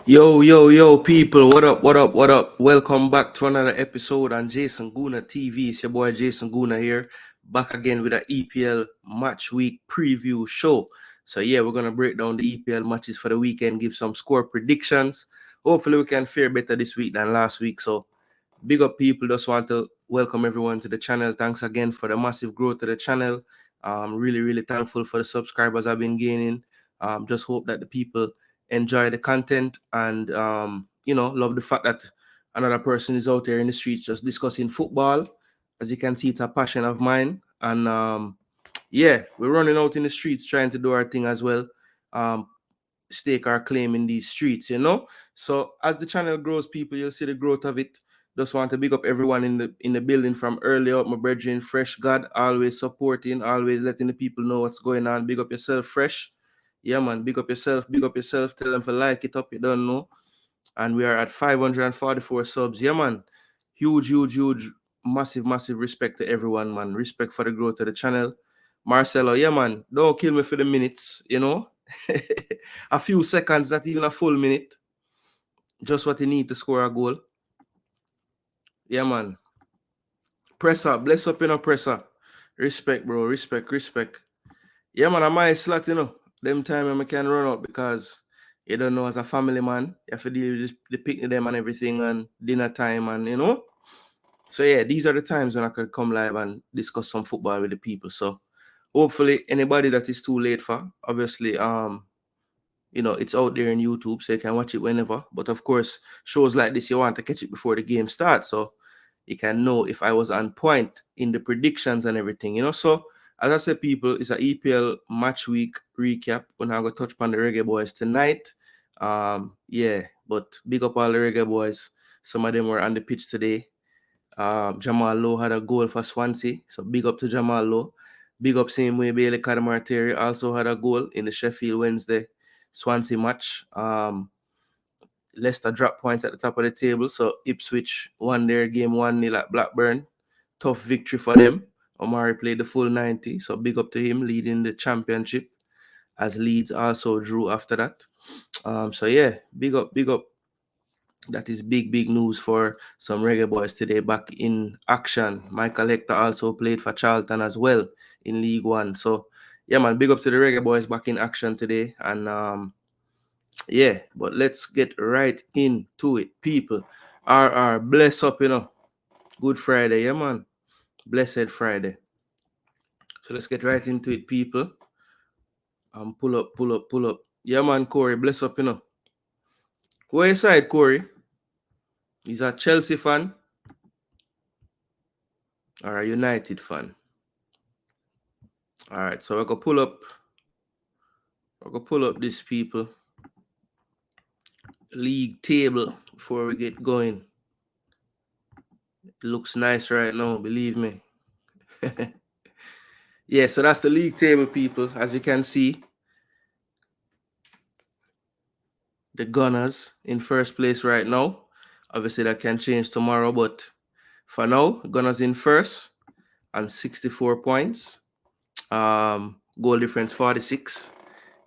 Yo, people, what up? Welcome back to another episode on Jason Gooner TV. It's your boy Jason Gooner here, back again with an EPL Matchweek Preview show. So yeah, we're gonna break down the EPL matches for the weekend, give some score predictions. Hopefully we can fare better this week than last week. So big up people, just want to welcome everyone to the channel. Thanks again for the massive growth of the channel. Really thankful for the subscribers I've been gaining. Just hope that the people enjoy the content and love the fact that another person is out there in the streets just discussing football. As you can see, it's a passion of mine, and we're running out in the streets trying to do our thing as well. Stake our claim in these streets, so as the channel grows, people, you'll see the growth of it. Just want to big up everyone in the building from early up. My brethren, Fresh God, always supporting, always letting the people know what's going on. Big up yourself, Fresh. Yeah, man, big up yourself. Tell them to like it up, you don't know. And we are at 544 subs. Yeah, man. Huge, massive respect to everyone, man. Respect for the growth of the channel. Marcelo, yeah, man, don't kill me for the minutes, a few seconds, not even a full minute. Just what you need to score a goal. Yeah, man. Presser, bless up, presser. Respect, bro. Respect. Yeah, man, I might slot, them time I can run out because you don't know, as a family man, you have to deal with the picnic them and everything and dinner time and. So yeah, these are the times when I could come live and discuss some football with the people. So hopefully anybody that is too late for, obviously, it's out there in YouTube, so you can watch it whenever. But of course, shows like this, you want to catch it before the game starts, so you can know if I was on point in the predictions and everything, So as I said, people, it's an EPL match week recap. We're now going to touch upon the Reggae Boys tonight. But big up all the Reggae Boys. Some of them were on the pitch today. Jamal Lowe had a goal for Swansea, so big up to Jamal Lowe. Big up same way Bailey Cadamarteri also had a goal in the Sheffield Wednesday Swansea match. Leicester dropped points at the top of the table, so Ipswich won their game 1-0 at Blackburn. Tough victory for them. Omari played the full 90, so big up to him, leading the championship, as Leeds also drew after that. Big up. That is big news for some Reggae Boys today, back in action. Michael Hector also played for Charlton as well in League One. So, yeah, man, big up to the Reggae Boys back in action today. And, but let's get right into it, people. Bless up, Good Friday, yeah, man. Blessed Friday. So let's get right into it, people. Pull up. Yeah, man, Corey, bless up, Where you side, Corey? He's a Chelsea fan or a United fan? All right, so we're gonna pull up this, people, league table before we get going. It looks nice right now, believe me. Yeah, so that's the league table, people. As you can see, the Gunners in first place right now. Obviously, that can change tomorrow, but for now, Gunners in first and 64 points. Goal difference 46.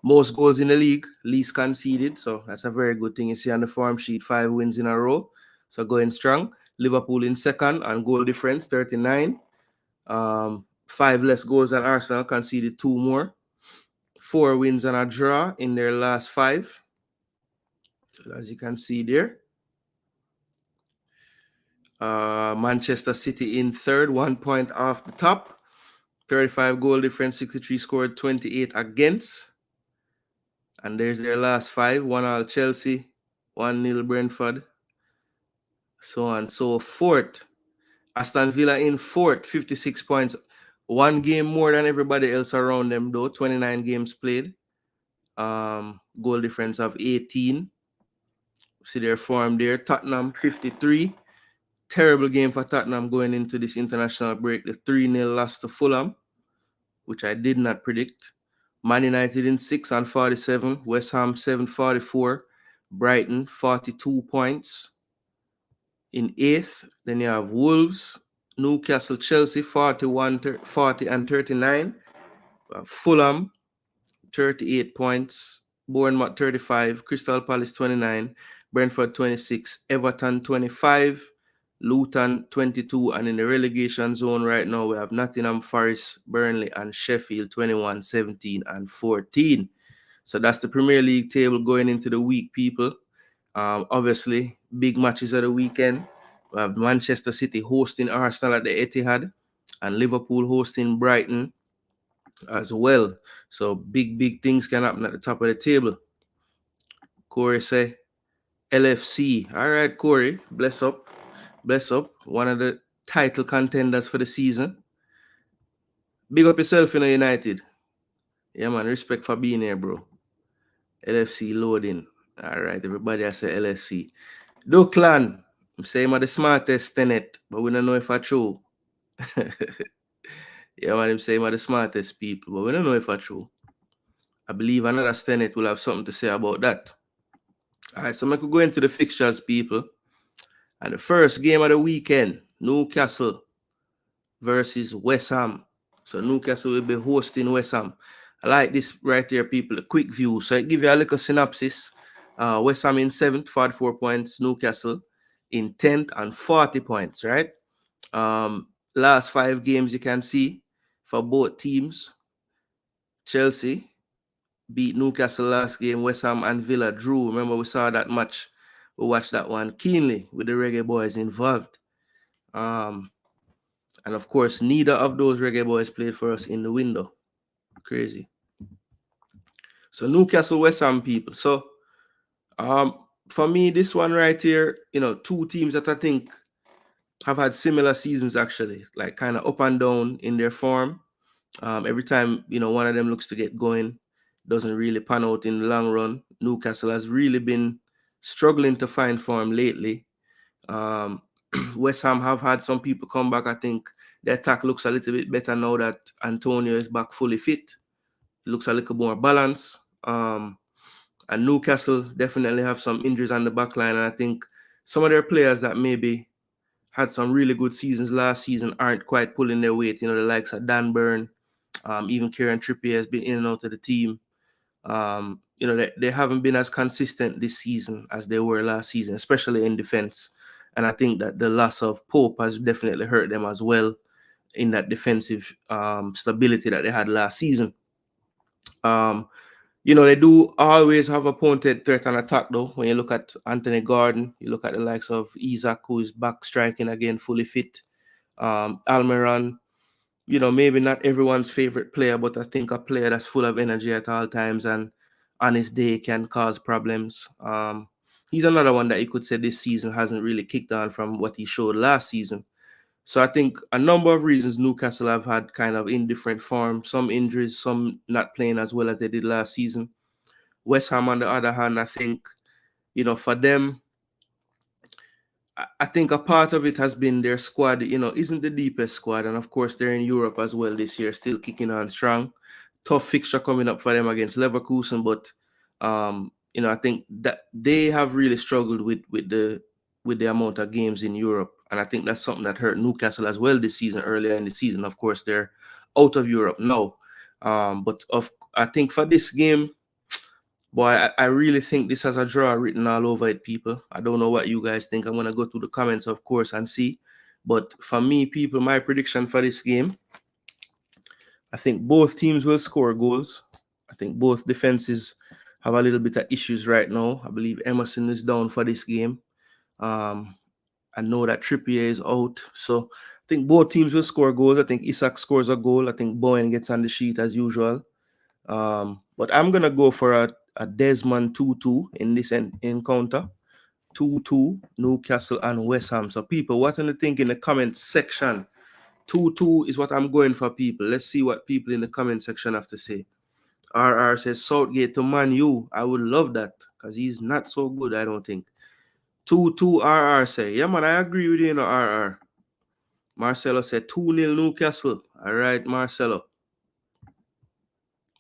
Most goals in the league, least conceded. So that's a very good thing. You see on the form sheet, 5 wins in a row. So going strong. Liverpool in second and goal difference 39. 5 less goals than Arsenal, conceded 2 more. 4 wins and a draw in their last 5. So as you can see there. Manchester City in third, 1 point off the top. 35 goal difference, 63 scored, 28 against. And there's their last 5. 1-1 Chelsea, 1-0 Brentford, so on and so forth. Aston Villa in fourth, 56 points. 1 game more than everybody else around them, though. 29 games played. Goal difference of 18. See their form there. Tottenham, 53. Terrible game for Tottenham going into this international break. The 3-0 loss to Fulham, which I did not predict. Man United in 6 and 47. West Ham 7, 44. Brighton 42 points in 8th. Then you have Wolves, Newcastle, Chelsea 40 and 39. Fulham 38 points. Bournemouth 35, Crystal Palace 29, Brentford 26, Everton 25, Luton 22, and in the relegation zone right now we have Nottingham Forest, Burnley, and Sheffield 21, 17, and 14. So that's the Premier League table going into the week, people. Obviously, big matches of the weekend. We have Manchester City hosting Arsenal at the Etihad, and Liverpool hosting Brighton as well. So big things can happen at the top of the table. Corey say LFC. All right, Corey, bless up. One of the title contenders for the season. Big up yourself in United. Yeah, man, respect for being here, bro. LFC loading. All right, everybody, I say LFC. Duckland, I'm saying I'm the smartest tenet, but we don't know if I true. Yeah, man, I'm saying I'm the smartest people, but we don't know if I true. I believe another tenet will have something to say about that. All right, so I could go into the fixtures, people. And the first game of the weekend, Newcastle versus West Ham. So Newcastle will be hosting West Ham. I like this right here, people, a quick view. So I give you a little synopsis. West Ham in 7th, 44 points. Newcastle in 10th and 40 points, right? Last 5 games you can see for both teams. Chelsea beat Newcastle last game. West Ham and Villa drew. Remember, we saw that match. We watched that one keenly with the Reggae Boys involved. And of course, neither of those Reggae Boys played for us in the window. Crazy. So Newcastle, West Ham, people. So for me, this one right here, two teams that I think have had similar seasons actually, like kind of up and down in their form. Every time, one of them looks to get going, doesn't really pan out in the long run. Newcastle has really been struggling to find form lately. West Ham have had some people come back. I think the attack looks a little bit better now that Antonio is back fully fit. It looks a little more balanced. And Newcastle definitely have some injuries on the back line. And I think some of their players that maybe had some really good seasons last season aren't quite pulling their weight. The likes of Dan Burn, even Kieran Trippier has been in and out of the team. They haven't been as consistent this season as they were last season, especially in defense. And I think that the loss of Pope has definitely hurt them as well in that defensive stability that they had last season. They do always have a pointed threat and attack, though. When you look at Anthony Gordon, you look at the likes of Isaac, who is back striking again, fully fit. Almiron, maybe not everyone's favorite player, but I think a player that's full of energy at all times and on his day can cause problems. He's another one that you could say this season hasn't really kicked on from what he showed last season. So I think a number of reasons Newcastle have had kind of indifferent form, some injuries, some not playing as well as they did last season. West Ham, on the other hand, I think, for them, I think a part of it has been their squad, isn't the deepest squad. And of course, they're in Europe as well this year, still kicking on strong. Tough fixture coming up for them against Leverkusen. But, I think that they have really struggled with the amount of games in Europe. And I think that's something that hurt Newcastle as well this season, earlier in the season. Of course, they're out of Europe now. But I think for this game, boy, I really think this has a draw written all over it, people. I don't know what you guys think. I'm going to go through the comments, of course, and see. But for me, people, my prediction for this game, I think both teams will score goals. I think both defenses have a little bit of issues right now. I believe Emerson is down for this game. I know that Trippier is out. So I think both teams will score goals. I think Isak scores a goal. I think Bowen gets on the sheet as usual. But I'm going to go for a Desmond 2-2 in this encounter. 2-2, Newcastle and West Ham. So people, what do you think in the comment section? 2-2 is what I'm going for, people. Let's see what people in the comment section have to say. RR says Southgate to Man U. I would love that because he's not so good, I don't think. 2-2 RR say. Yeah, man, I agree with you, RR. Marcelo said 2-0 Newcastle. All right, Marcelo.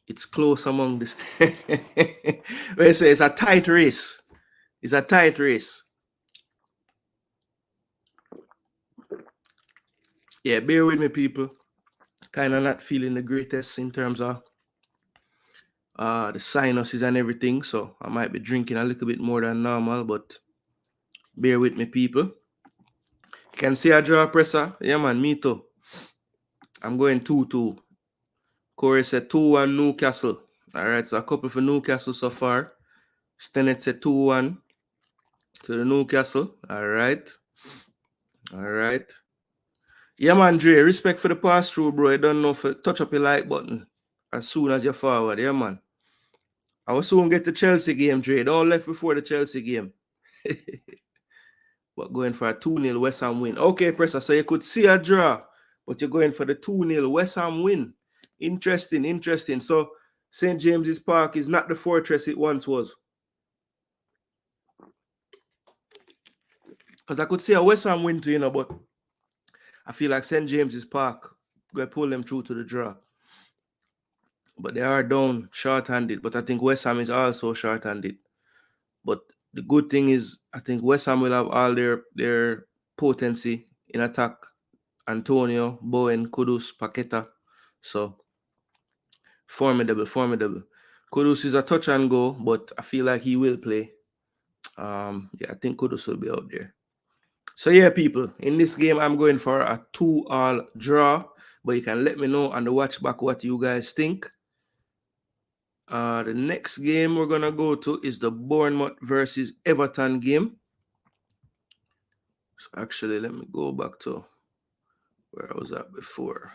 It's close among this. They say it's a tight race. It's a tight race. Yeah, bear with me, people. Kind of not feeling the greatest in terms of the sinuses and everything, so I might be drinking a little bit more than normal, but bear with me, people. Can see a draw, presser? Yeah, man, me too. I'm going 2-2. Corey said 2-1 Newcastle. All right, so a couple for Newcastle so far. Stennett said 2-1 to the Newcastle. All right. Yeah, man, Dre, respect for the pass-through, bro. You don't know if you touch up your like button as soon as you're forward. Yeah, man. I will soon get the Chelsea game, Dre. Don't left before the Chelsea game. But going for a 2-0 West Ham win. Okay, Presser, so you could see a draw, but you're going for the 2-0 West Ham win. Interesting. So St. James's Park is not the fortress it once was. Because I could see a West Ham win too, but I feel like St. James's Park going to pull them through to the draw. But they are down short-handed. But I think West Ham is also short-handed. But the good thing is, I think West Ham will have all their potency in attack. Antonio, Bowen, Kudus, Paqueta. So, formidable. Kudus is a touch and go, but I feel like he will play. I think Kudus will be out there. So, yeah, people, in this game, I'm going for a 2-2 draw. But you can let me know on the watch back what you guys think. The next game we're going to go to is the Bournemouth versus Everton game. So actually, let me go back to where I was at before.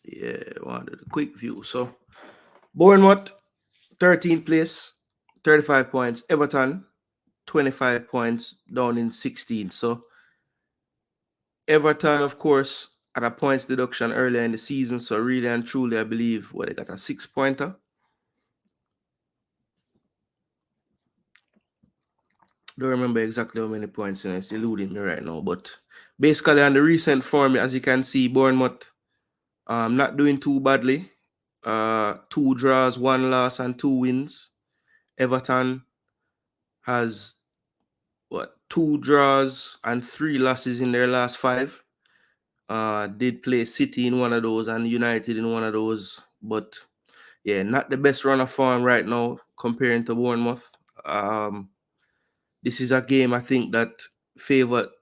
Yeah, I wanted a quick view. So, Bournemouth, 13th place, 35 points. Everton, 25 points, down in 16. So, Everton, of course, had a points deduction earlier in the season. So, really and truly, I believe, they got a 6-pointer. Don't remember exactly how many points, it's eluding me right now. But basically, on the recent form, as you can see, Bournemouth not doing too badly. 2 draws, 1 loss, and 2 wins. Everton has 2 draws and 3 losses in their last 5. Did play City in one of those and United in one of those, but yeah, not the best run of form right now comparing to Bournemouth. This is a game I think that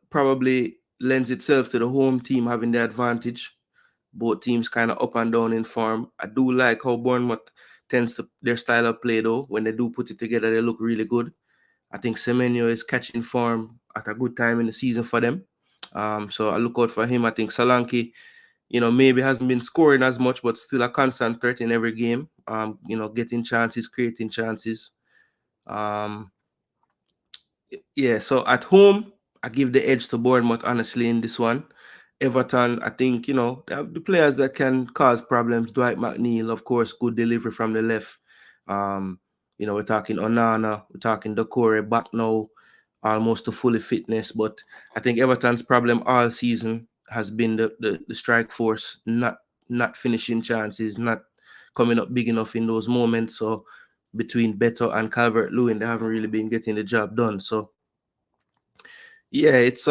probably lends itself to the home team having the advantage. Both teams kind of up and down in form. I do like how Bournemouth tends to their style of play though. When they do put it together, they look really good. I think Semenyo is catching form at a good time in the season for them. So I look out for him. I think Solanke, maybe hasn't been scoring as much, but still a constant threat in every game. Getting chances, creating chances. So at home, I give the edge to Bournemouth, honestly, in this one. Everton, I think, they have the players that can cause problems. Dwight McNeil, of course, good delivery from the left. We're talking Onana, we're talking Doucouré back now, almost to fully fitness. But I think Everton's problem all season has been the strike force, not finishing chances, not coming up big enough in those moments. So between Beto and Calvert-Lewin, they haven't really been getting the job done. So yeah, it's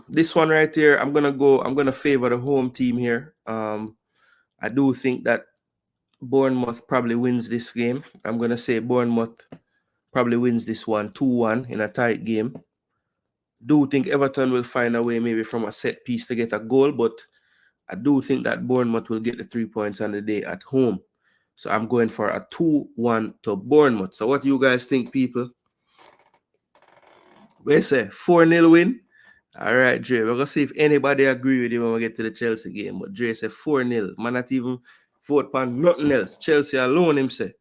this one right here. I'm gonna favor the home team here. I do think that Bournemouth probably wins this game. I'm gonna say Bournemouth probably wins this one 2-1 in a tight game. Do think Everton will find a way maybe from a set piece to get a goal, but I do think that Bournemouth will get the 3 points on the day at home. So I'm going for a 2-1 to Bournemouth. So what do you guys think, people? We say 4-0 win. All right, Dre. We're going to see if anybody agree with you when we get to the Chelsea game. But Dre said 4-0. Man, not even vote on nothing else. Chelsea alone, him say.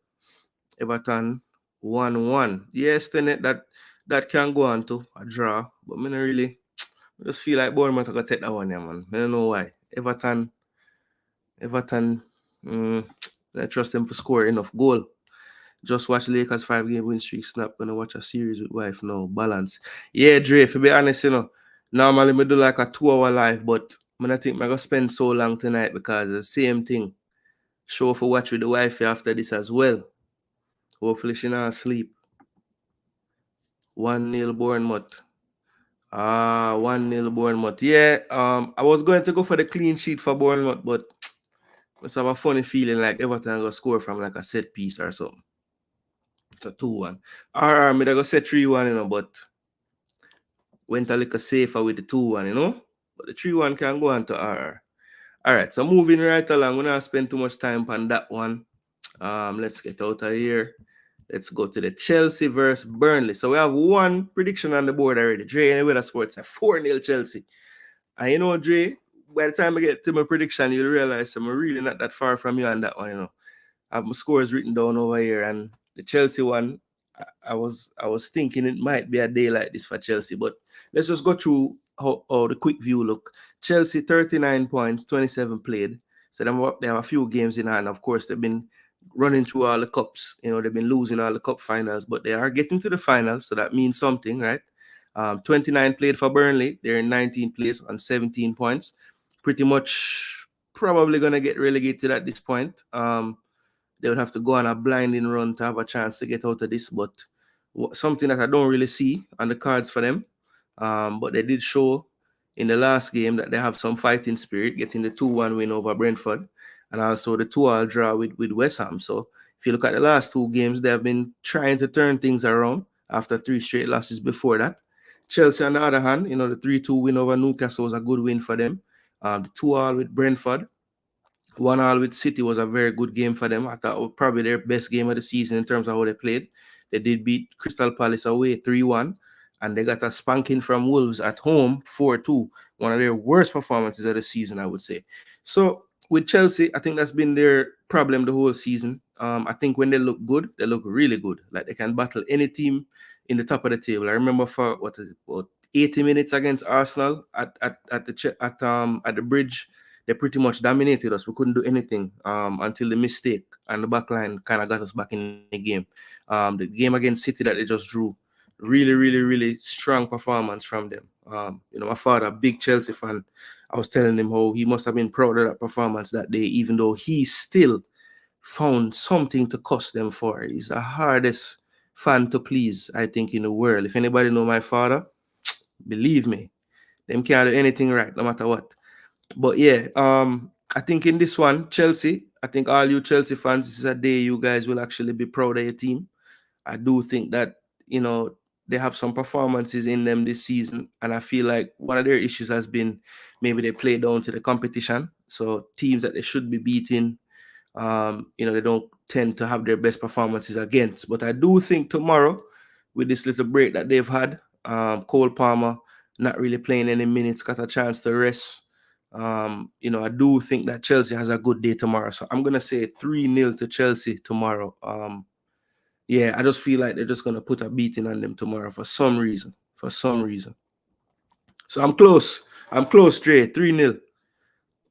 Everton 1-1. Yes, then that can go on to a draw. But I just feel like Bournemouth are going to take that one, yeah, man. I don't know why. Everton, I trust them for scoring enough goal. Just watch Lakers 5-game win streak snap. Gonna watch a series with wife now. Balance. Yeah, Dre, to be honest, normally we do like a 2-hour live, but I think I'm gonna spend so long tonight because the same thing. Show for watch with the wife after this as well. Hopefully she not sleep. 1-0 Bournemouth. 1-0 Bournemouth. Yeah, I was going to go for the clean sheet for Bournemouth, but Must have a funny feeling like Everton go score from like a set piece or something. It's a 2-1. RR, me go say 3-1, you know, but went a little safer with the 2-1, you know. But the 3-1 can go on to RR. All right, so moving right along, we're not spend too much time on that one. Let's get out of here. Let's go to the Chelsea versus Burnley. So we have one prediction on the board already. Dre, any weather sports, a 4-0 Chelsea. And you know, Dre, by the time I get to my prediction, you'll realize I'm really not that far from you on that one, you know. I have my scores written down over here, and the Chelsea one, I was thinking it might be a day like this for Chelsea, but let's just go through how the quick view look. Chelsea 39 points, 27 played. So they have a few games in hand. Of course, they've been running through all the cups. You know, they've been losing all the cup finals, but they are getting to the finals, so that means something, right? 29 played for Burnley. They're in 19th place on 17 points. Pretty much probably going to get relegated at this point. They would have to go on a blinding run to have a chance to get out of this, but something that I don't really see on the cards for them. But they did show in the last game that they have some fighting spirit, getting the 2-1 win over Brentford, and also the 2-2 draw with West Ham. So if you look at the last two games, they have been trying to turn things around after 3 straight losses before that. Chelsea, on the other hand, you know, the 3-2 win over Newcastle was a good win for them. The 2-2 with Brentford, 1-1 with City was a very good game for them. I thought it was probably their best game of the season in terms of how they played. They did beat Crystal Palace away 3-1, and they got a spanking from Wolves at home 4-2. One of their worst performances of the season, I would say. So with Chelsea, I think that's been their problem the whole season. I think when they look good, they look really good. Like they can battle any team in the top of the table. I remember for about 80 minutes against Arsenal at the bridge. They pretty much dominated us. We couldn't do anything until the mistake and the back line kind of got us back in the game. The game against City that they just drew, really, really, really strong performance from them. You know, my father, a big Chelsea fan, I was telling him how he must have been proud of that performance that day, even though he still found something to cuss them for. He's the hardest fan to please, I think, in the world. If anybody know my father, believe me, them can't do anything right, no matter what. But yeah, I think in this one, Chelsea, I think all you Chelsea fans, this is a day you guys will actually be proud of your team. I do think that, you know, they have some performances in them this season, and I feel like one of their issues has been maybe they play down to the competition. So teams that they should be beating, you know, they don't tend to have their best performances against. But I do think tomorrow, with this little break that they've had, Cole Palmer not really playing any minutes, got a chance to rest. You know, I do think that Chelsea has a good day tomorrow. So I'm gonna say 3-0 to Chelsea tomorrow. Yeah, I just feel like they're just gonna put a beating on them tomorrow for some reason. For some reason. So I'm close. I'm close, Trey. 3-0.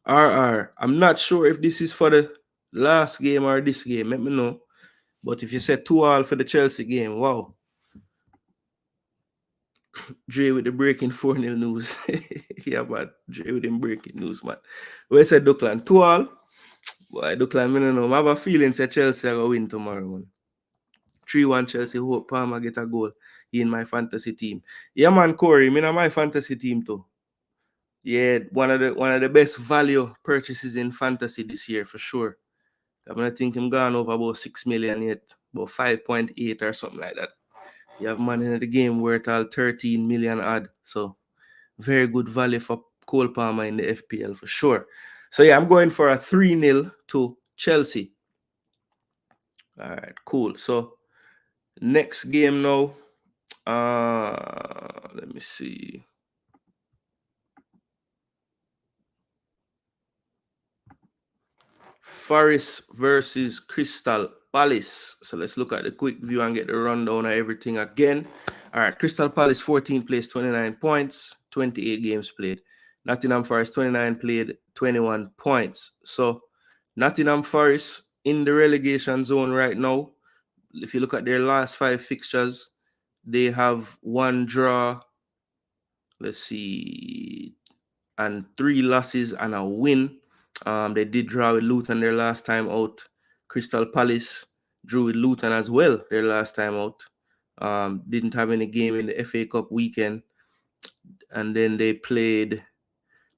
RR. I'm not sure if this is for the last game or this game. Let me know. But if you said 2-2 for the Chelsea game, wow. Dre with the breaking 4-0 news. Yeah, man. Dre with them breaking news, man. Where said Duckland? 2-2? Boy, Duckland, I don't know. I have a feeling that Chelsea are going to win tomorrow, man. 3-1 Chelsea. Hope Palmer get a goal in my fantasy team. Yeah, man, Corey. I'm in my fantasy team too. Yeah, one of the best value purchases in fantasy this year for sure. I mean, I think I'm gone over about 6 million yet, about 5.8 or something like that. You have money in the game worth all 13 million odd. So very good value for Cole Palmer in the FPL for sure. So yeah, I'm going for a 3-0 to Chelsea. All right, cool. So next game now. Let me see. Forest versus Crystal Palace. So let's look at the quick view and get the rundown of everything again. All right, Crystal Palace 14 plays, 29 points, 28 games played. Nottingham Forest 29 played, 21 points. So Nottingham Forest in the relegation zone right now. If you look at their last 5 fixtures, they have 1 draw. Let's see, and 3 losses and a win. They did draw with Luton their last time out. Crystal Palace drew with Luton as well their last time out. Didn't have any game in the FA Cup weekend. And then they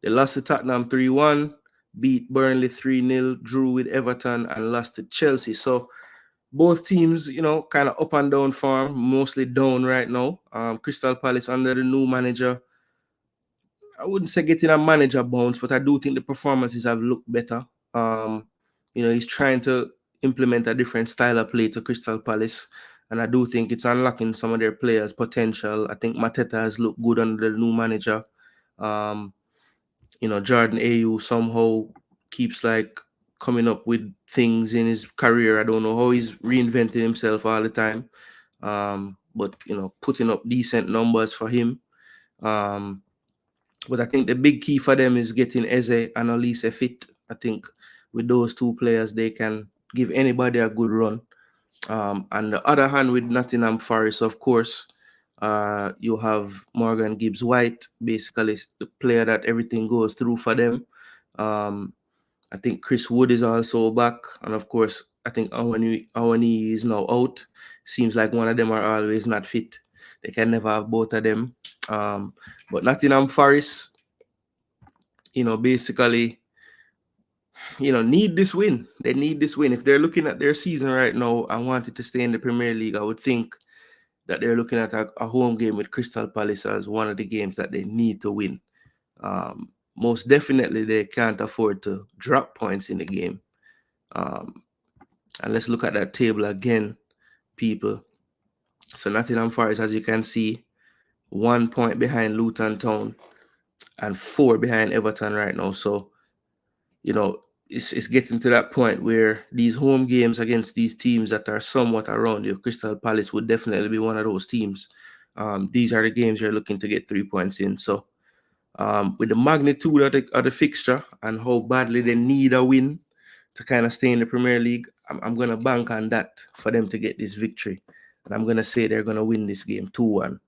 lost to Tottenham 3-1. beat Burnley 3-0, drew with Everton, and lost to Chelsea. So both teams, kind of up and down form, mostly down right now. Crystal Palace under the new manager, I wouldn't say getting a manager bounce, but I do think the performances have looked better. He's trying to implement a different style of play to Crystal Palace, and I do think it's unlocking some of their players' potential. I think Mateta has looked good under the new manager. Jordan Ayew somehow keeps coming up with things in his career. I don't know how he's reinventing himself all the time, but putting up decent numbers for him. But I think the big key for them is getting Eze and Olise fit. I think with those two players, they can give anybody a good run. On the other hand, with Nottingham Forest, of course, you have Morgan Gibbs-White, basically the player that everything goes through for them. I think Chris Wood is also back. And of course, I think Awani is now out. Seems like one of them are always not fit. They can never have both of them. But Nottingham Forest, basically, need this win. They need this win. If they're looking at their season right now and wanted to stay in the Premier League, I would think that they're looking at a home game with Crystal Palace as one of the games that they need to win. Most definitely, they can't afford to drop points in the game. And let's look at that table again, people. So Nottingham Forest, as you can see, 1 point behind Luton Town and 4 behind Everton right now. So, it's getting to that point where these home games against these teams that are somewhat around you, Crystal Palace would definitely be one of those teams. These are the games you're looking to get 3 points in. So with the magnitude of the fixture and how badly they need a win to kind of stay in the Premier League, I'm going to bank on that for them to get this victory. And I'm going to say they're going to win this game 2-1.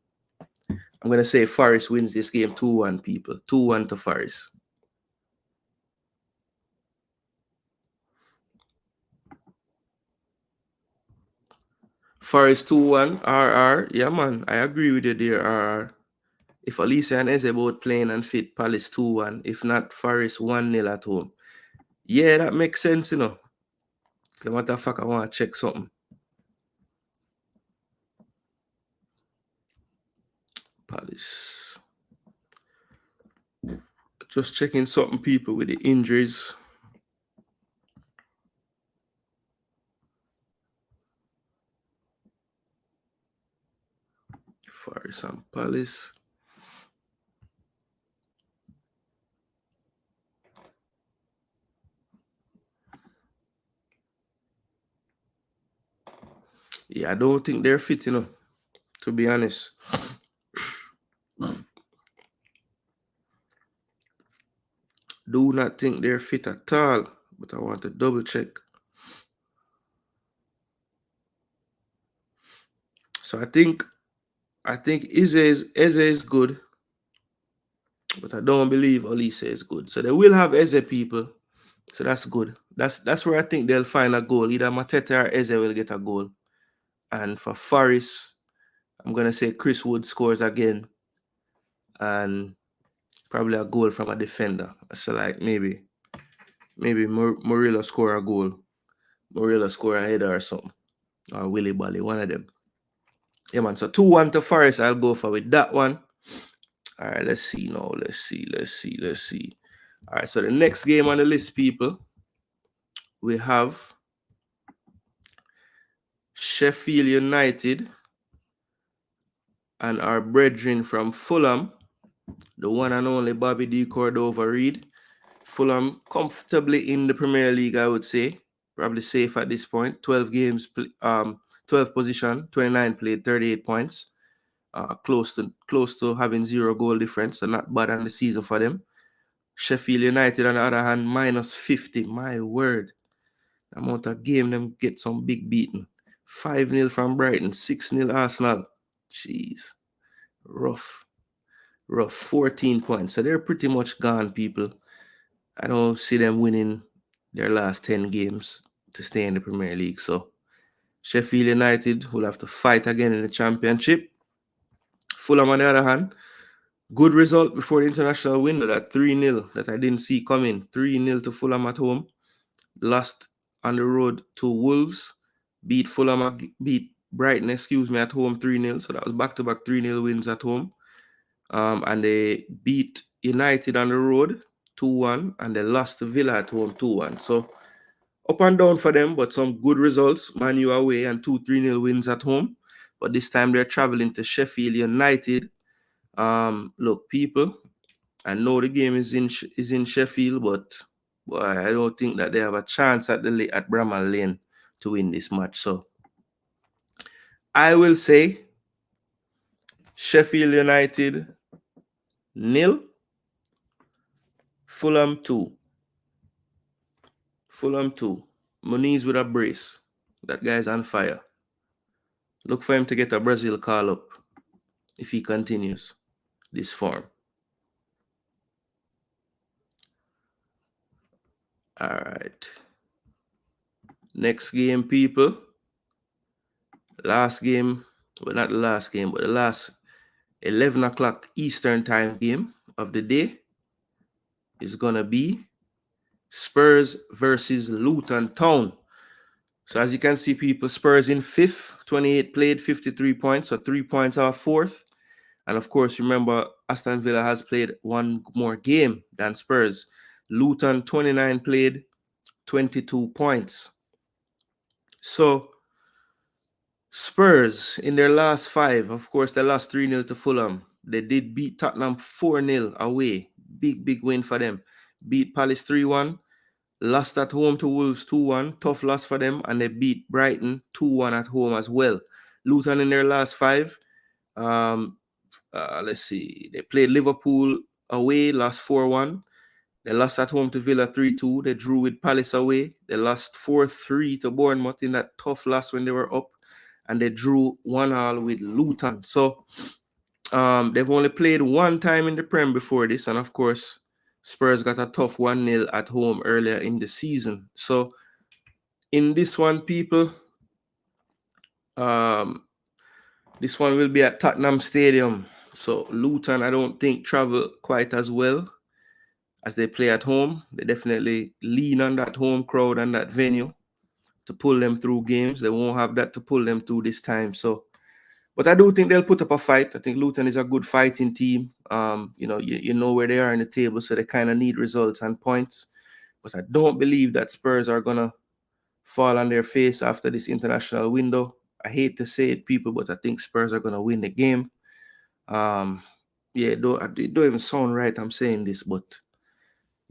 I'm going to say Forest wins this game 2-1, people. 2-1 to Forest. Forest 2-1, RR. Yeah, man, I agree with you there, RR. If Olise and Eze both playing and fit, Palace 2-1. If not, Forest 1-0 at home. Yeah, that makes sense, No matter of fact, I want to check something. Palace. Just checking something, people, with the injuries. Forest and Palace. Yeah, I don't think they're fit, to be honest. Do not think they're fit at all, but I want to double check. So I think Eze is good, but I don't believe Olise is good. So they will have Eze, people. So that's good. That's where I think they'll find a goal. Either Mateta or Eze will get a goal. And for Forest, I'm going to say Chris Wood scores again. And probably a goal from a defender. So maybe Murillo score a goal. Murillo score a header or something. Or Willy Bally, one of them. Yeah, man. So 2-1 to Forest, I'll go for with that one. All right, let's see now. Let's see. All right, so the next game on the list, people, we have Sheffield United and our brethren from Fulham, the one and only Bobby D. Cordova-Reid. Fulham comfortably in the Premier League, I would say. Probably safe at this point. 12 games, 12 position, 29 played, 38 points. Close to having 0 goal difference, so not bad on the season for them. Sheffield United, on the other hand, minus 50. My word. The amount of game them get some big beating. 5-0 from Brighton, 6-0 Arsenal. Jeez. Rough. 14 points. So they're pretty much gone, people. I don't see them winning their last 10 games to stay in the Premier League. So Sheffield United will have to fight again in the Championship. Fulham, on the other hand, Good result before the international window, that 3-0 that I didn't see coming. 3-0 to Fulham at home. Lost on the road to Wolves. Beat Brighton, at home 3-0. So that was back-to-back 3-0 wins at home. And they beat United on the road 2-1, and they lost to Villa at home 2-1. So up and down for them, but some good results. Man U away and 2-3-0 wins at home. But this time they're traveling to Sheffield United. Look, people, I know the game is in Sheffield, but boy, I don't think that they have a chance at Bramall Lane to win this match. So I will say Sheffield United 0, Fulham 2. Fulham 2. Muniz with a brace. That guy's on fire. Look for him to get a Brazil call up if he continues this form. All right. Next game, people. Last game. Well, not the last game, but the last 11 o'clock Eastern time game of the day is going to be Spurs versus Luton Town. So as you can see, people, Spurs in 5th, 28 played, 53 points, so 3 points off 4th. And of course, remember, Aston Villa has played one more game than Spurs. Luton, 29 played, 22 points. So Spurs, in their last 5, of course, they lost 3-0 to Fulham. They did beat Tottenham 4-0 away. Big win for them. Beat Palace 3-1. Lost at home to Wolves 2-1. Tough loss for them. And they beat Brighton 2-1 at home as well. Luton in their last 5. Let's see. They played Liverpool away, lost 4-1. They lost at home to Villa 3-2. They drew with Palace away. They lost 4-3 to Bournemouth in that tough loss when they were up. And they drew 1-1 with Luton. So they've only played one time in the Prem before this. And of course, Spurs got a tough 1-0 at home earlier in the season. So in this one, people, this one will be at Tottenham Stadium. So Luton, I don't think, travel quite as well as they play at home. They definitely lean on that home crowd and that venue to pull them through games. They won't have that to pull them through this time. So, but I do think they'll put up a fight. I think Luton is a good fighting team. You know where they are in the table, so they kind of need results and points. But I don't believe that Spurs are gonna fall on their face after this international window. I hate to say it, people, but I think Spurs are gonna win the game. It don't even sound right I'm saying this, but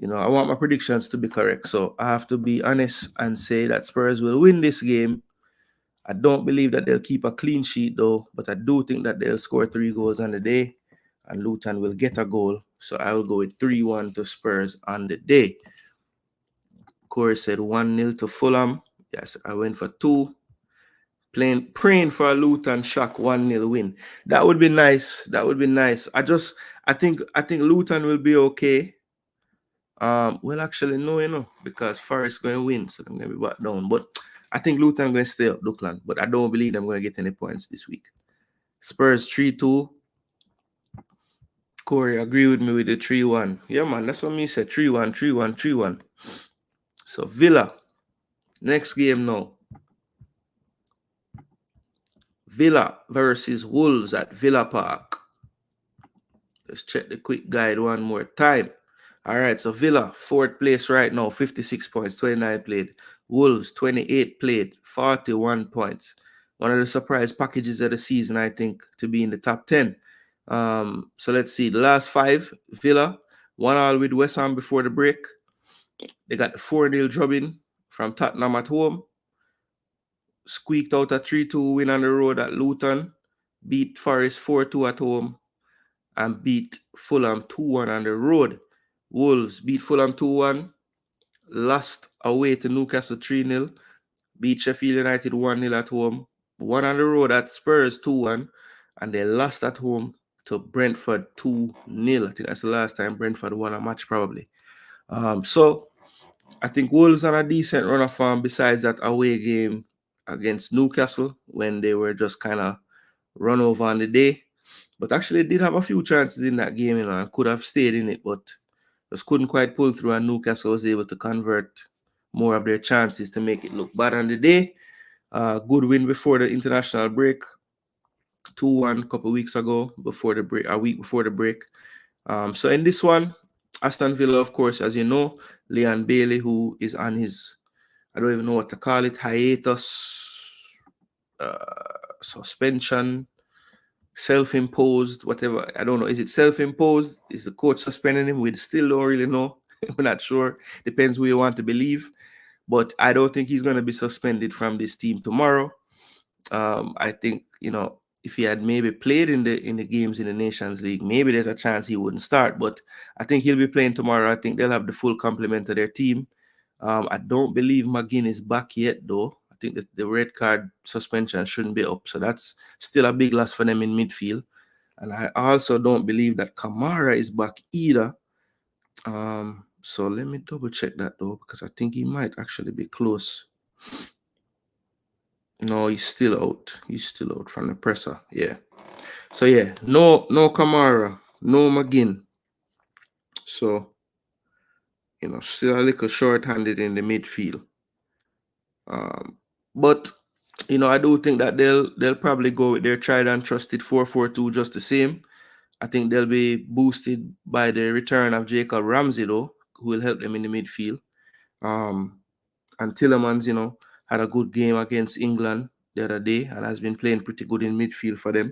I want my predictions to be correct. So I have to be honest and say that Spurs will win this game. I don't believe that they'll keep a clean sheet though, but I do think that they'll score 3 goals on the day and Luton will get a goal. So I will go with 3-1 to Spurs on the day. Corey said 1-0 to Fulham. Yes, I went for 2. Praying for a Luton shock 1-0 win. That would be nice. I think Luton will be okay. Well, actually, no, because Forest going to win, so they're going to be back down. But I think Luton going to stay up, Duckland. But I don't believe them going to get any points this week. Spurs 3-2. Corey, agree with me with the 3-1. Yeah, man, that's what me said. 3-1, 3-1, 3-1. So Villa, next game now. Villa versus Wolves at Villa Park. Let's check the quick guide one more time. All right, so Villa, 4th place right now, 56 points, 29 played. Wolves, 28 played, 41 points. One of the surprise packages of the season, I think, to be in the top 10. So let's see. The last 5, Villa, 1-1 with West Ham before the break. They got the 4-0 drubbing from Tottenham at home. Squeaked out a 3-2 win on the road at Luton. Beat Forest 4-2 at home. And beat Fulham 2-1 on the road. Wolves beat Fulham 2-1. Lost away to Newcastle 3-0. Beat Sheffield United 1-0 at home. 1 on the road at Spurs 2-1. And they lost at home to Brentford 2-0. I think that's the last time Brentford won a match probably. So I think Wolves on a decent run of form besides that away game against Newcastle when they were just kind of run over on the day. But actually did have a few chances in that game, and could have stayed in it, but just couldn't quite pull through, and Newcastle was able to convert more of their chances to make it look bad on the day. Good win before the international break. 2-1 a couple weeks ago, before the break, a week before the break. So in this one, Aston Villa, of course, as you know, Leon Bailey, who is on his, I don't even know what to call it, hiatus, suspension, self-imposed, whatever. I don't know. Is it self-imposed? Is the coach suspending him? We still don't really know. We're not sure. Depends who you want to believe. But I don't think he's going to be suspended from this team tomorrow. I think, if he had maybe played in the games in the Nations League, maybe there's a chance he wouldn't start. But I think he'll be playing tomorrow. I think they'll have the full complement of their team. I don't believe McGinn is back yet, though. I think that the red card suspension shouldn't be up. So that's still a big loss for them in midfield. And I also don't believe that Kamara is back either. So let me double check that, though, because I think he might actually be close. No, he's still out. He's still out from the presser. Yeah. So yeah, no Kamara, no McGinn. So, still a little short-handed in the midfield. But I do think that they'll probably go with their tried and trusted 4-4-2 just the same. I think they'll be boosted by the return of Jacob Ramsey, though, who will help them in the midfield. And Tillemans, had a good game against England the other day and has been playing pretty good in midfield for them.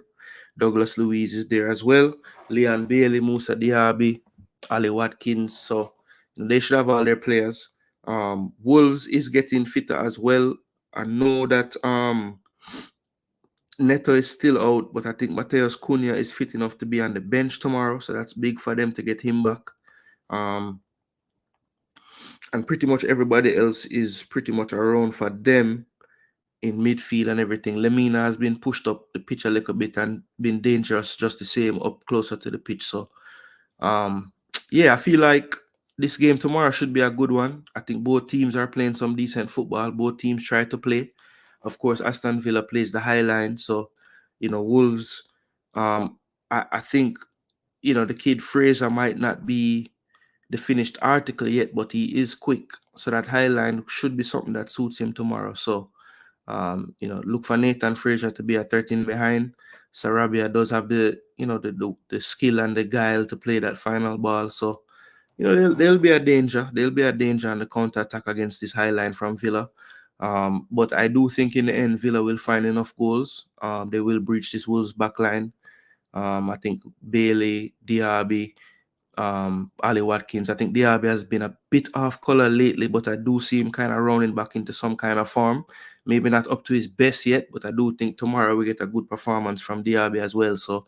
Douglas Luiz is there as well. Leon Bailey, Musa Diaby, Ali Watkins. So they should have all their players. Wolves is getting fitter as well. I know that Neto is still out, but I think Mateus Cunha is fit enough to be on the bench tomorrow. So that's big for them to get him back. And pretty much everybody else is pretty much around for them in midfield and everything. Lemina has been pushed up the pitch a little bit and been dangerous just the same up closer to the pitch. So, yeah, I feel like this game tomorrow should be a good one. I think both teams are playing some decent football. Both teams try to play. Of course, Aston Villa plays the high line. So, Wolves, I think, the kid Fraser might not be the finished article yet, but he is quick. So that high line should be something that suits him tomorrow. So, look for Nathan Fraser to be a 13 behind. Sarabia does have the skill and the guile to play that final ball. So, they'll be a danger. They'll be a danger on the counter-attack against this high line from Villa. But I do think in the end, Villa will find enough goals. They will breach this Wolves back line. I think Bailey, Diaby, Ali Watkins. I think Diaby has been a bit off color lately, but I do see him kind of rounding back into some kind of form. Maybe not up to his best yet, but I do think tomorrow we get a good performance from Diaby as well. So,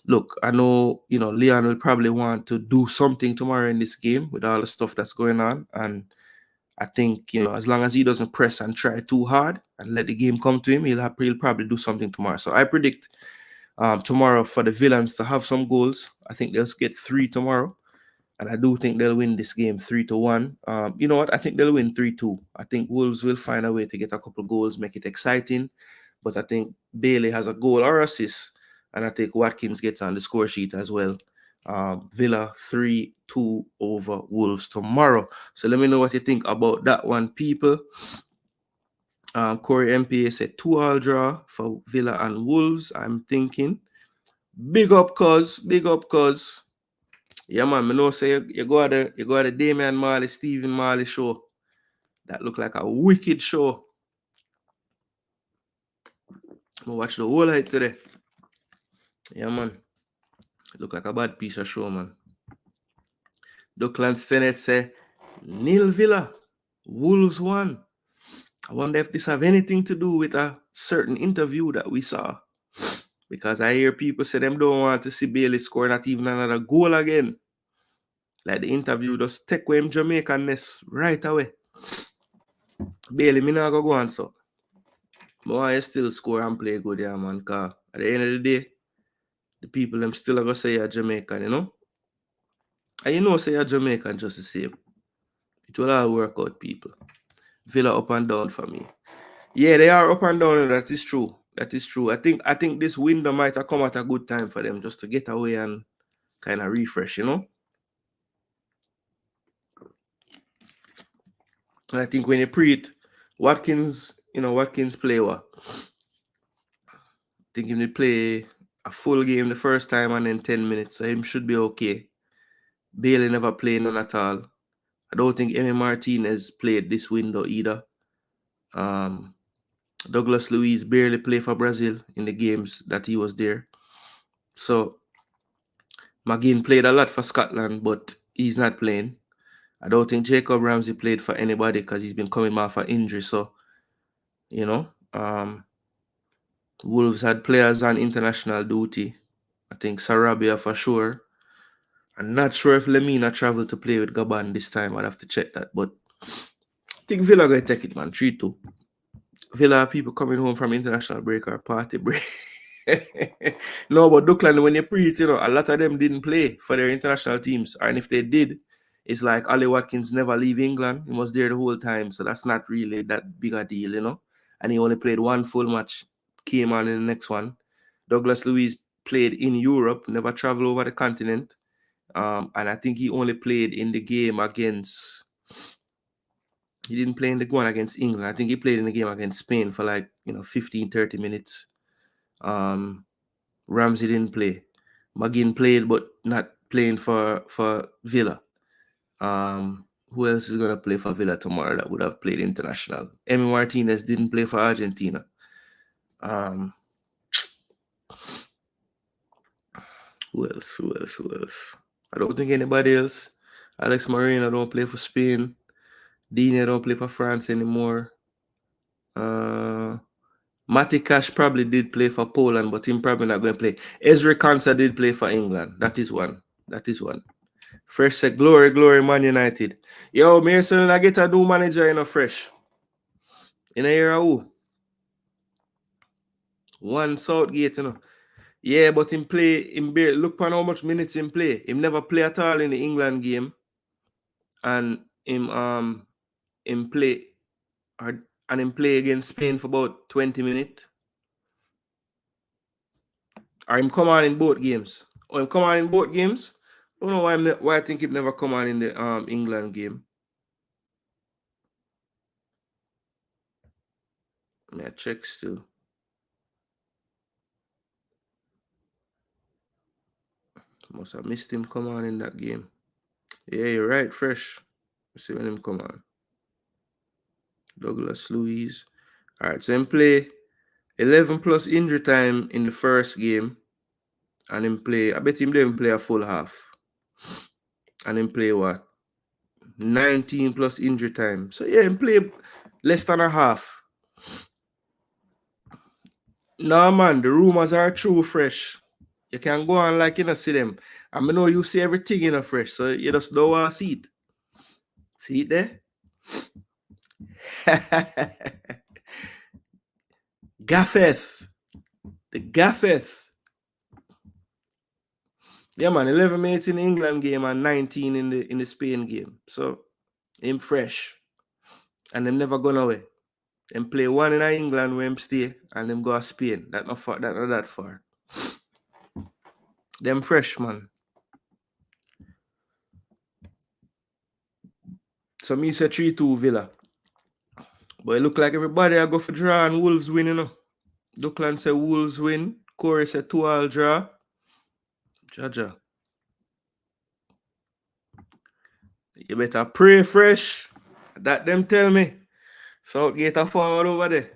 look, I know, Leon will probably want to do something tomorrow in this game with all the stuff that's going on. And I think, as long as he doesn't press and try too hard and let the game come to him, he'll probably do something tomorrow. So I predict tomorrow for the Villains to have some goals. I think they'll get 3 tomorrow. And I do think they'll win this game 3-1. You know what? I think they'll win 3-2. I think Wolves will find a way to get a couple goals, make it exciting. But I think Bailey has a goal or assist. And I think Watkins gets on the score sheet as well. Villa 3-2 over Wolves tomorrow. So let me know what you think about that one, people. Corey MPA said 2-2 draw for Villa and Wolves. I'm thinking big up cuz. Yeah, man, I know say you go at the Damian Marley, Stephen Marley show. That look like a wicked show. I watch the whole night today. Yeah, man. It look like a bad piece of show, man. Douglas Stennett say 0 Villa, Wolves 1. I wonder if this have anything to do with a certain interview that we saw. Because I hear people say them don't want to see Bailey score not even another goal again. Like the interview just take away him Jamaican-ness right away. Bailey, me not go on so. But why you still score and play good, yeah, man? Because at the end of the day, the people them still are going to say you're Jamaican, And say you're Jamaican just the same. It will all work out, people. Villa up and down for me. Yeah, they are up and down, that is true. That is true. I think this window might have come at a good time for them just to get away and kind of refresh, you know. And I think when you pre it, Watkins play what? I think he will play a full game the first time and then 10 minutes, so him should be okay. Bailey never played none at all. I don't think Emi Martinez played this window either. Douglas Luiz barely played for Brazil in the games that he was there. So McGinn played a lot for Scotland, but he's not playing. I don't think Jacob Ramsey played for anybody because he's been coming back for injury. So, you know, Wolves had players on international duty. I think Sarabia for sure. I'm not sure if Lemina traveled to play with Gabon this time. I'd have to check that. But I think Villa going to take it, man. 3-2. Villa have people coming home from international break or party break. No, but Duckland, when you pre it, a lot of them didn't play for their international teams. And if they did, it's like Ollie Watkins never leave England. He was there the whole time. So that's not really that big a deal, And he only played one full match, came on in the next one. Douglas Luiz played in Europe, never traveled over the continent. And I think he only played in the game against... He didn't play in the one against England. I think he played in the game against Spain for 15, 30 minutes. Ramsey didn't play. McGinn played, but not playing for Villa. Who else is going to play for Villa tomorrow that would have played international? Emi Martinez didn't play for Argentina. Who else? I don't think anybody else. Alex Moreno don't play for Spain. Dina don't play for France anymore. Matty Cash probably did play for Poland, but him probably not going to play. Ezra Konsa did play for England. That is one. Fresh said, glory, Man United. Yo, Mason, I get a new manager, fresh. In a year who? One Southgate, Yeah, but him barely, look on how much minutes him play. Him never play at all in the England game. And him play against Spain for about 20 minutes. Or him come on in both games. Or him come on in both games. I don't know why I think he never come on in the England game. Yeah, check still. Must have missed him come on in that game. Yeah, you're right, fresh. Let's see when him come on. Douglas Luiz. All right, so him play 11 plus injury time in the first game. And him play, I bet him didn't play a full half. And him play what? 19 plus injury time. So yeah, him play less than a half. No, man, the rumors are true, fresh. You can go on like you see them. I know you see everything fresh, so you just don't want to see it. See it there? Gaffeth. The Gaffeth. Yeah, man, 11 minutes in the England game and 19 in the Spain game. So, him fresh. And them never gone away. Them play one in England where him stay and them go to Spain. That not that far. Them fresh, man. So me say 3-2 Villa. But it look like everybody I go for draw and Wolves win, Duckland say Wolves win. Corey say 2-2 draw. Jaja. You better pray fresh. That them tell me. Southgate are forward over there.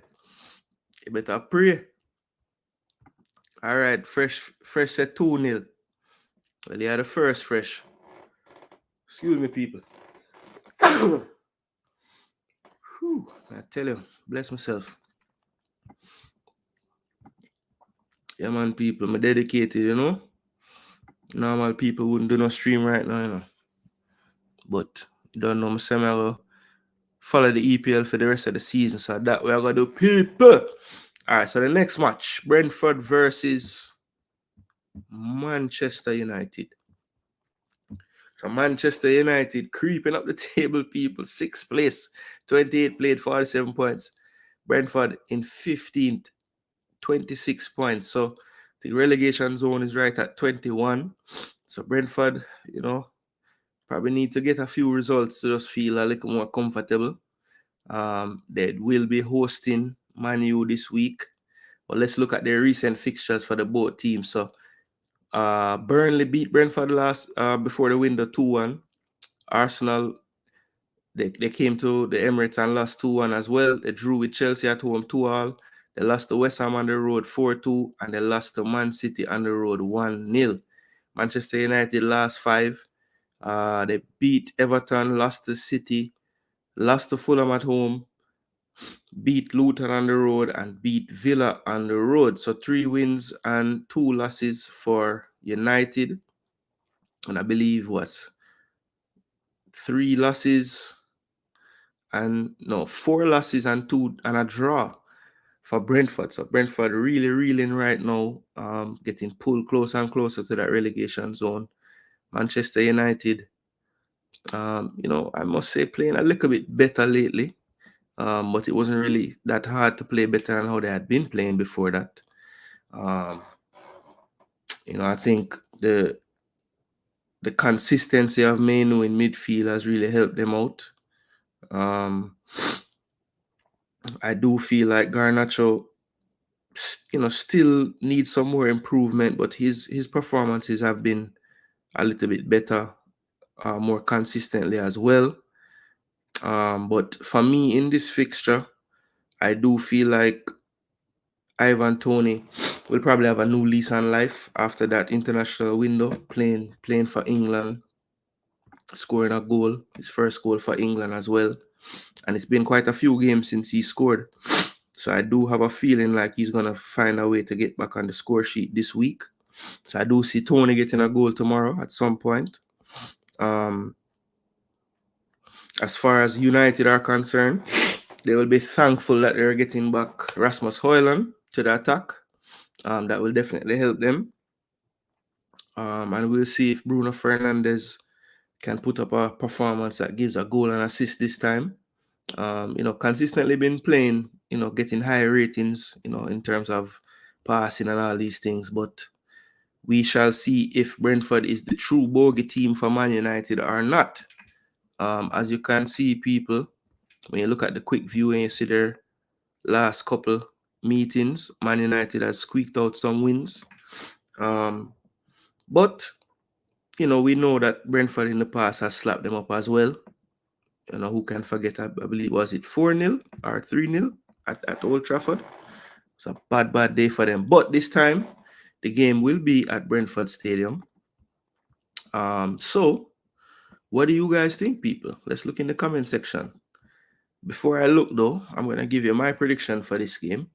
You better pray. All right, fresh said 2-0. Well, you are the first fresh. Excuse me, people. Whew, I tell you, bless myself. Yeah, man, people, I'm dedicated, Normal people wouldn't do no stream right now, But you don't know, I'm going follow the EPL for the rest of the season. So that way I got to do people. All right, so the next match, Brentford versus Manchester United. So Manchester United creeping up the table, people. 6th place, 28 played, 47 points. Brentford in 15th, 26 points. So the relegation zone is right at 21. So Brentford, probably need to get a few results to just feel a little more comfortable. They will be hosting Man U this week. But let's look at their recent fixtures for the both teams. So Burnley beat Brentford last before the window 2-1. Arsenal, they came to the Emirates and lost 2-1 as well. They drew with Chelsea at home 2-2. They lost to West Ham on the road 4-2, and they lost to Man City on the road 1-0. Manchester United last 5. They beat Everton, lost to City, lost to Fulham at home, beat Luton on the road, and beat Villa on the road. So 3 wins and 2 losses for United. And I believe 4 losses and a draw for Brentford. So Brentford really reeling right now, getting pulled closer and closer to that relegation zone. Manchester United, I must say, playing a little bit better lately. But it wasn't really that hard to play better than how they had been playing before that. I think the consistency of Manu in midfield has really helped them out. I do feel like Garnacho, still needs some more improvement, but his performances have been a little bit better, more consistently as well. But for me in this fixture, I do feel like Ivan Toney will probably have a new lease on life after that international window, playing for England, scoring a goal, his first goal for England as well. And it's been quite a few games since he scored. So I do have a feeling like he's going to find a way to get back on the score sheet this week. So I do see Toney getting a goal tomorrow at some point. As far as United are concerned, they will be thankful that they're getting back Rasmus Højlund to the attack. That will definitely help them. And we'll see if Bruno Fernandes can put up a performance that gives a goal and assist this time. Consistently been playing, getting high ratings, in terms of passing and all these things. But we shall see if Brentford is the true bogey team for Man United or not. As you can see, people, when you look at the quick view and you see their last couple meetings, Man United has squeaked out some wins. But, we know that Brentford in the past has slapped them up as well. Who can forget, I believe, was it 4-0 or 3-0 at Old Trafford? It's a bad day for them. But this time, the game will be at Brentford Stadium. So, what do you guys think, people? Let's look in the comment section. Before I look, though, I'm going to give you my prediction for this game.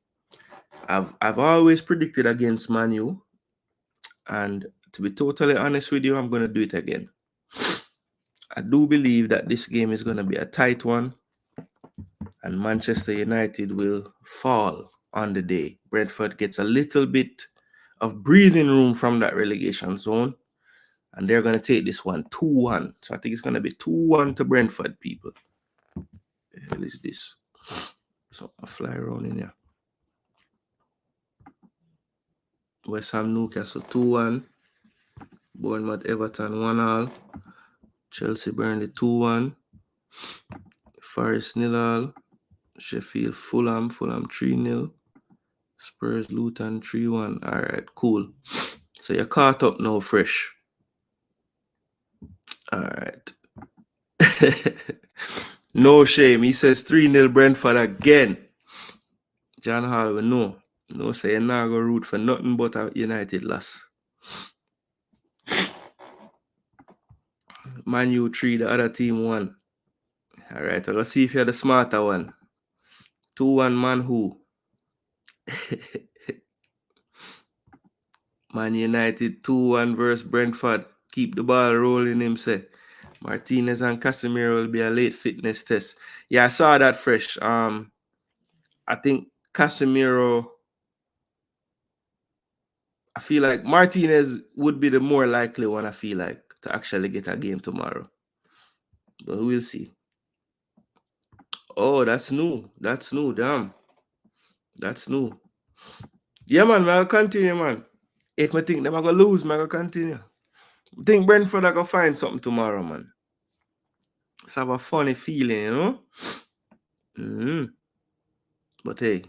I've always predicted against Man U. And to be totally honest with you, I'm going to do it again. I do believe that this game is going to be a tight one. And Manchester United will fall on the day. Brentford gets a little bit of breathing room from that relegation zone. And they're going to take this one 2-1. So I think it's going to be 2-1 to Brentford, people. The hell is this? So I'll fly around in here. West Ham, Newcastle 2-1. Bournemouth, Everton 1-1. Chelsea, Burnley 2-1. Forest 0-0. Sheffield, Fulham 3-0. Spurs, Luton 3-1. All right, cool. So you're caught up now, fresh. All right. No shame. He says 3-0 Brentford again. John Hall will know. No say you're not going to root for nothing but a United loss. Man U 3, the other team 1. All right, let's see if you're the smarter one. 2-1 Man who? Man United 2-1 versus Brentford. Keep the ball rolling, him say. Martinez and Casemiro will be a late fitness test. Yeah, I saw that fresh. I think Casemiro, I feel like Martinez would be the more likely one, I feel like, to actually get a game tomorrow. But we'll see. Oh, that's new. Damn. That's new. Yeah, man, I'll continue, man. If I think them I gonna lose, I'll continue. I think Brentford I gonna find something tomorrow, man. It's have a funny feeling, you know? Mm-hmm. But hey,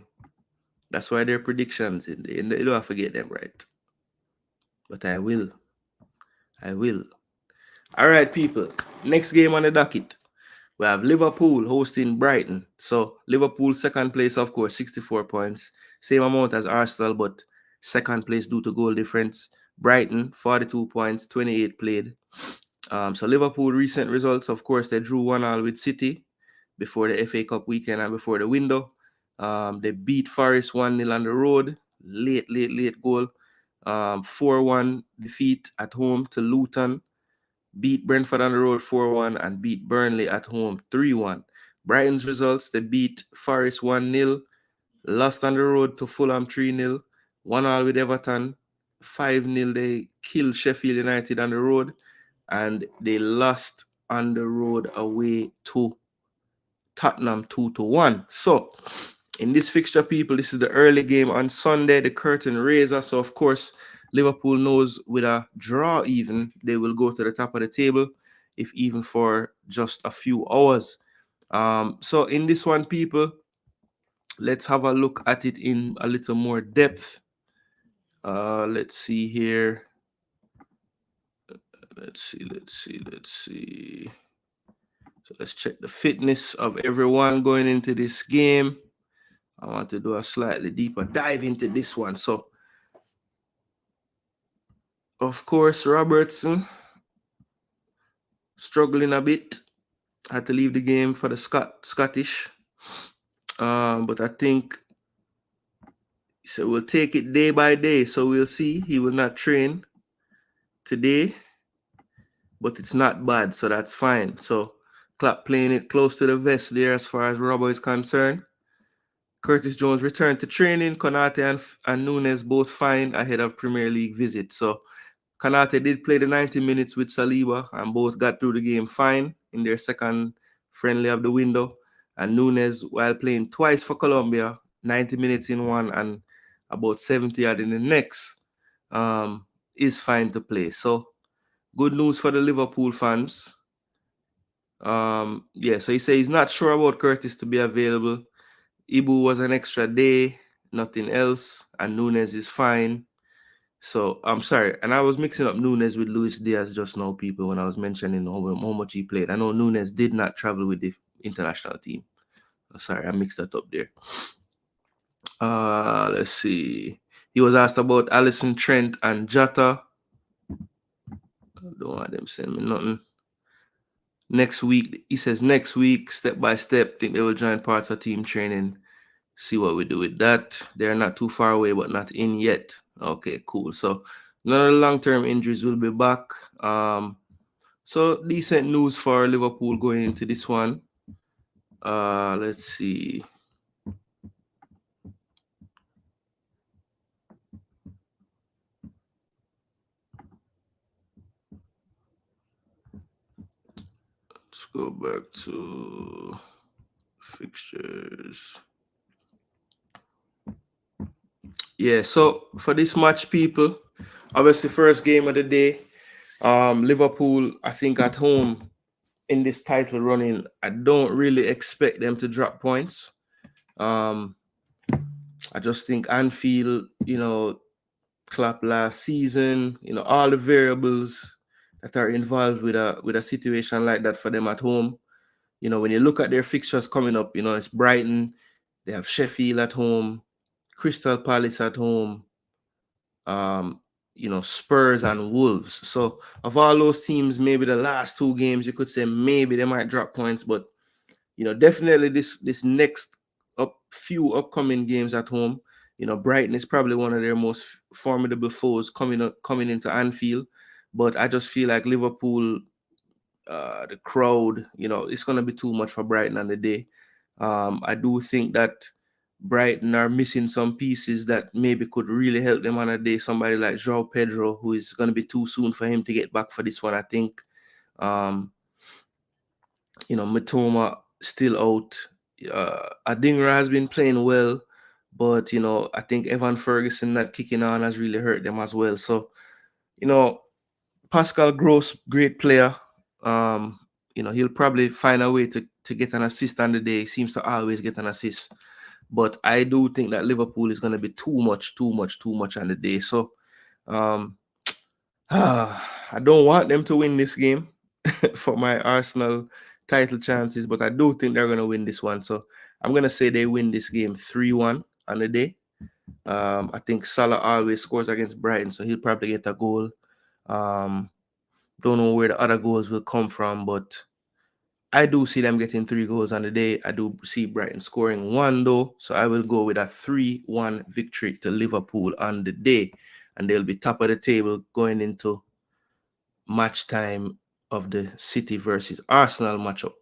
that's why their predictions, you don't have to get them right. But I will. All right, people. Next game on the docket. We have Liverpool hosting Brighton. So Liverpool second place, of course, 64 points. Same amount as Arsenal, but second place due to goal difference. Brighton, 42 points, 28 played. So Liverpool recent results, of course, they drew 1-1 with City before the FA Cup weekend and before the window. They beat Forest 1-0 on the road. Late goal. 4-1 defeat at home to Luton. Beat Brentford on the road 4-1 and beat Burnley at home 3-1. Brighton's results, they beat Forest 1-0, lost on the road to Fulham 3-0, 1-1 with Everton, 5-0 they killed Sheffield United on the road, and they lost on the road away to Tottenham 2-1. So, in this fixture, people, this is the early game on Sunday, the curtain raiser. So, of course, Liverpool knows with a draw even, they will go to the top of the table, if even for just a few hours. So, in this one, people, let's have a look at it in a little more depth. Let's see here. Let's see. So, let's check the fitness of everyone going into this game. I want to do a slightly deeper dive into this one. So, of course, Robertson struggling a bit. Had to leave the game for the Scottish. But I think so we'll take it day by day. So we'll see. He will not train today, but it's not bad. So that's fine. So Klopp playing it close to the vest there as far as Robbo is concerned. Curtis Jones returned to training. Konate and Nunes both fine ahead of Premier League visit. So Konate did play the 90 minutes with Saliba and both got through the game fine in their second friendly of the window. And Nunes, while playing twice for Colombia, 90 minutes in one and about 70 odd in the next, is fine to play. So good news for the Liverpool fans. So he says he's not sure about Curtis to be available. Ibu was an extra day, nothing else, and Nunes is fine. So I'm sorry, and I was mixing up Nunes with Luis Diaz just now, people, when I was mentioning how much he played. I know Nunes did not travel with the international team. Sorry, I mixed that up there. Let's see. He was asked about Alisson, Trent, and Jota. I don't want them send me nothing. Next week, he says next week, step by step, think they will join parts of team training. See what we do with that. They're not too far away, but not in yet. Okay, cool. So none of the long-term injuries will be back. So decent news for Liverpool going into this one. Let's see. Let's go back to fixtures. Yeah, so for this match, people, obviously first game of the day, Liverpool, I think at home in this title running, I don't really expect them to drop points. I just think Anfield, Klopp last season, all the variables that are involved with a situation like that for them at home. When you look at their fixtures coming up, it's Brighton, they have Sheffield at home, Crystal Palace at home, Spurs and Wolves. So of all those teams, maybe the last two games, you could say maybe they might drop points, but definitely this next few upcoming games at home, Brighton is probably one of their most formidable foes coming into Anfield. But I just feel like Liverpool, the crowd, it's going to be too much for Brighton on the day. I do think that Brighton are missing some pieces that maybe could really help them on a day. Somebody like João Pedro, who is going to be too soon for him to get back for this one, I think. Mitoma still out. Adingra has been playing well, But, I think Evan Ferguson not kicking on has really hurt them as well. So, Pascal Gross, great player. He'll probably find a way to get an assist on the day. He seems to always get an assist. But I do think that Liverpool is going to be too much on the day. So I don't want them to win this game for my Arsenal title chances, but I do think they're going to win this one. So I'm going to say they win this game 3-1 on the day. I think Salah always scores against Brighton, so he'll probably get a goal. Don't know where the other goals will come from, but I do see them getting 3 goals on the day. I do see Brighton scoring 1 though, so I will go with a 3-1 victory to Liverpool on the day, and they'll be top of the table going into match time of the City versus Arsenal matchup.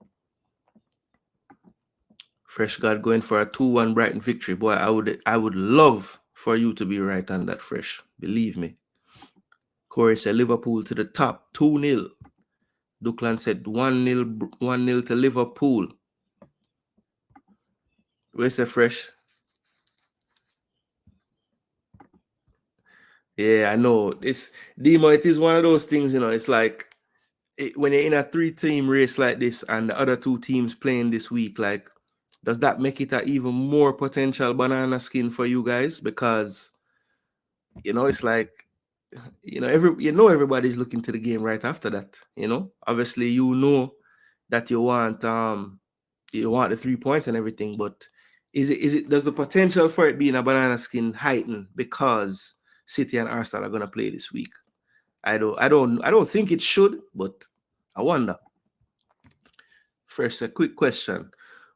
Fresh God going for a 2-1 Brighton victory. Boy, I would love for you to be right on that, Fresh. Believe me. Corey said Liverpool to the top, 2-0. Duclan said 1-0 to Liverpool. Where's the Fresh? Yeah, I know. Demo, it is one of those things, it's like when you're in a 3-team race like this and the other 2 teams playing this week, like, does that make it an even more potential banana skin for you guys? Because, it's like, everybody's looking to the game right after that, Obviously, that you want the 3 points and everything, but does the potential for it being a banana skin heighten because City and Arsenal are going to play this week? I don't think it should, but I wonder. First, a quick question.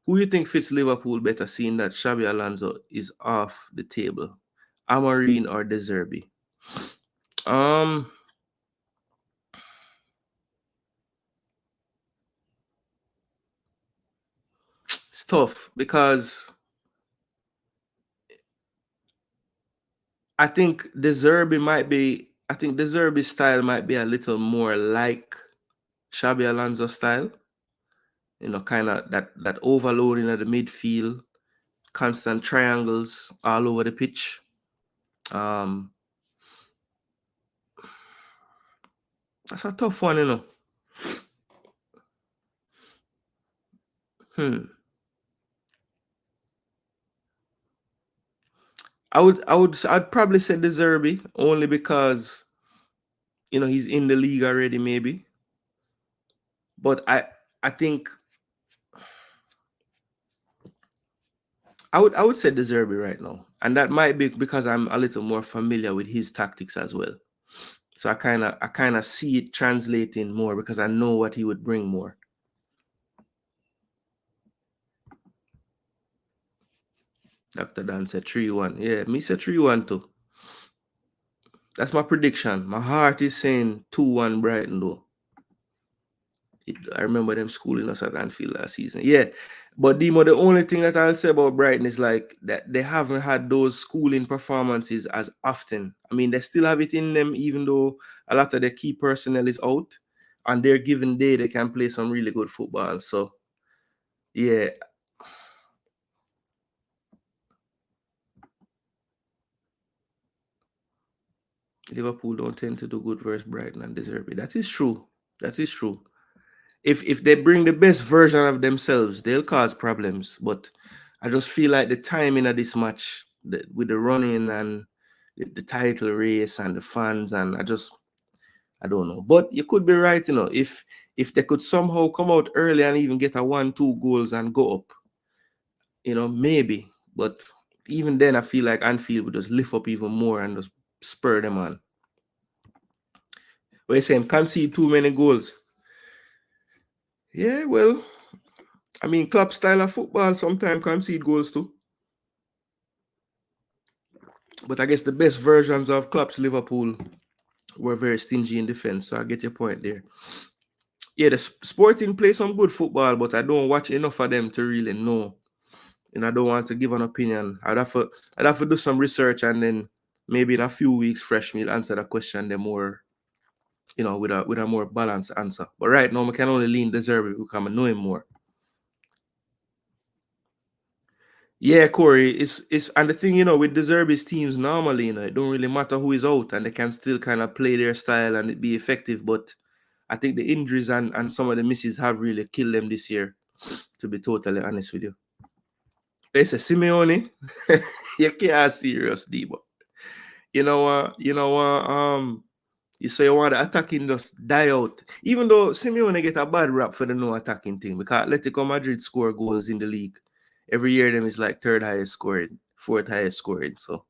Who you think fits Liverpool better, seeing that Xabi Alonso is off the table? Amorim or De Zerbi? It's tough because I think De Zerbi's style might be a little more like Xabi Alonso style. Kind of that overloading at the midfield, constant triangles all over the pitch. That's a tough one, I'd probably say De Zerbi only because he's in the league already, maybe. But I think I would say De Zerbi right now, and that might be because I'm a little more familiar with his tactics as well. So I kind of see it translating more because I know what he would bring more. Dr. Dan said 3-1. Yeah, me said 3-1 too. That's my prediction. My heart is saying 2-1 Brighton though. I remember them schooling us at Anfield last season. Yeah, but Demo, the only thing that I'll say about Brighton is like that they haven't had those schooling performances as often. I mean, they still have it in them, even though a lot of their key personnel is out. On their given day, they can play some really good football. So, yeah. Liverpool don't tend to do good versus Brighton and De Zerbi. That is true. That is true. If they bring the best version of themselves, they'll cause problems. But I just feel like the timing of this match, with the running and the title race and the fans, and I don't know. But you could be right, if they could somehow come out early and even get a 1-2 goals and go up, maybe. But even then, I feel like Anfield would just lift up even more and just spur them on. We're saying concede too many goals. Yeah, well, I mean, club style of football sometimes concede goals too. But I guess the best versions of Klopp's Liverpool were very stingy in defense, so I get your point there. Yeah, the Sporting play some good football, but I don't watch enough of them to really know. And I don't want to give an opinion. I'd have to do some research, and then maybe in a few weeks, Fresh me'll answer the question the more, with a more balanced answer. But right now, I can only lean De Zerbi because I know him more. Yeah, Corey, it's and the thing, with De Zerbi's teams normally, it don't really matter who is out and they can still kind of play their style and it be effective. But I think the injuries and some of the misses have really killed them this year, to be totally honest with you. It's a Simeone. You can't serious, Debo. You know what? You say you want the attacking just die out. Even though Simeone get a bad rap for the no attacking thing, because Atletico Madrid score goals in the league. Every year them is like third highest scoring, fourth highest scoring. So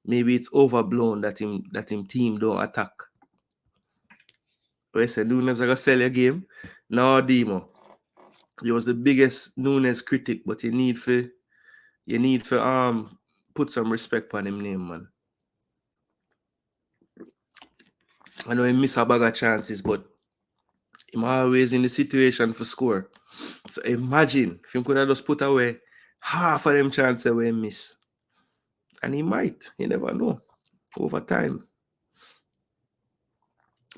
maybe it's overblown that him team don't attack. But I said Nunes are gonna sell your game. No, Demo. You was the biggest Nunes critic, but you need for put some respect on him name, man. I know he miss a bag of chances, but I'm always in the situation for score. So imagine if he could have just put away half of them chances we miss. And he might. You never know. Over time.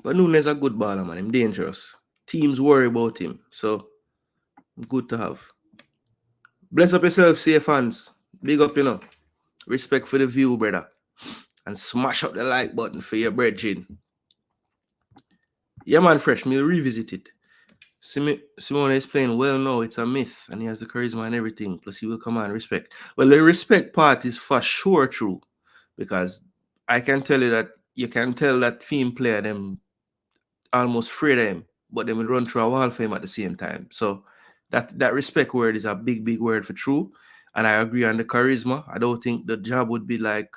But Nunes a good baller, man. He's dangerous. Teams worry about him. So good to have. Bless up yourself, CA fans. Big up, Respect for the view, brother. And smash up the like button for your brethren. Yeah, man, fresh. We'll revisit it. Simone is playing well now. It's a myth. And he has the charisma and everything. Plus, he will command respect. Well, the respect part is for sure true. Because I can tell you that you can tell that team player them almost afraid of him, but they will run through a wall for him at the same time. So that respect word is a big, big word for true. And I agree on the charisma. I don't think the job would be like,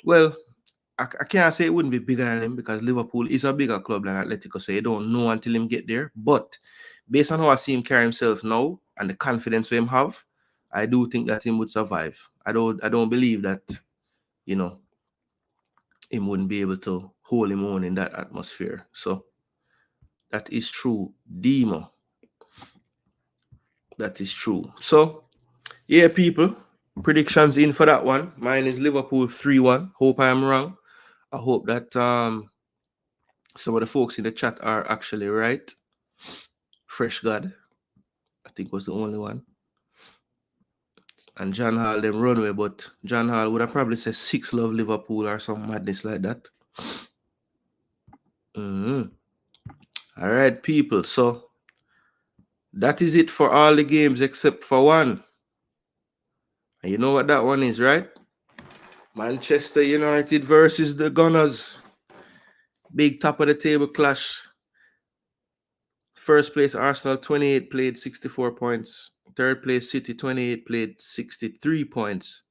well, I can't say it wouldn't be bigger than him because Liverpool is a bigger club than Atletico, so you don't know until him get there. But based on how I see him carry himself now and the confidence we him have, I do think that him would survive. I don't believe that, him wouldn't be able to hold him on in that atmosphere. So that is true. Demo. That is true. So, yeah, people. Predictions in for that one. Mine is Liverpool 3-1. Hope I am wrong. I hope that some of the folks in the chat are actually right. Fresh God, I think, was the only one. And John Hall, them runway, but John Hall would have probably said 6 love Liverpool or some madness like that. All right, people. So that is it for all the games except for one. And you know what that one is, right? Manchester United versus the Gunners. Big top of the table clash. First place Arsenal 28 played 64 points. Third place City 28 played 63 points.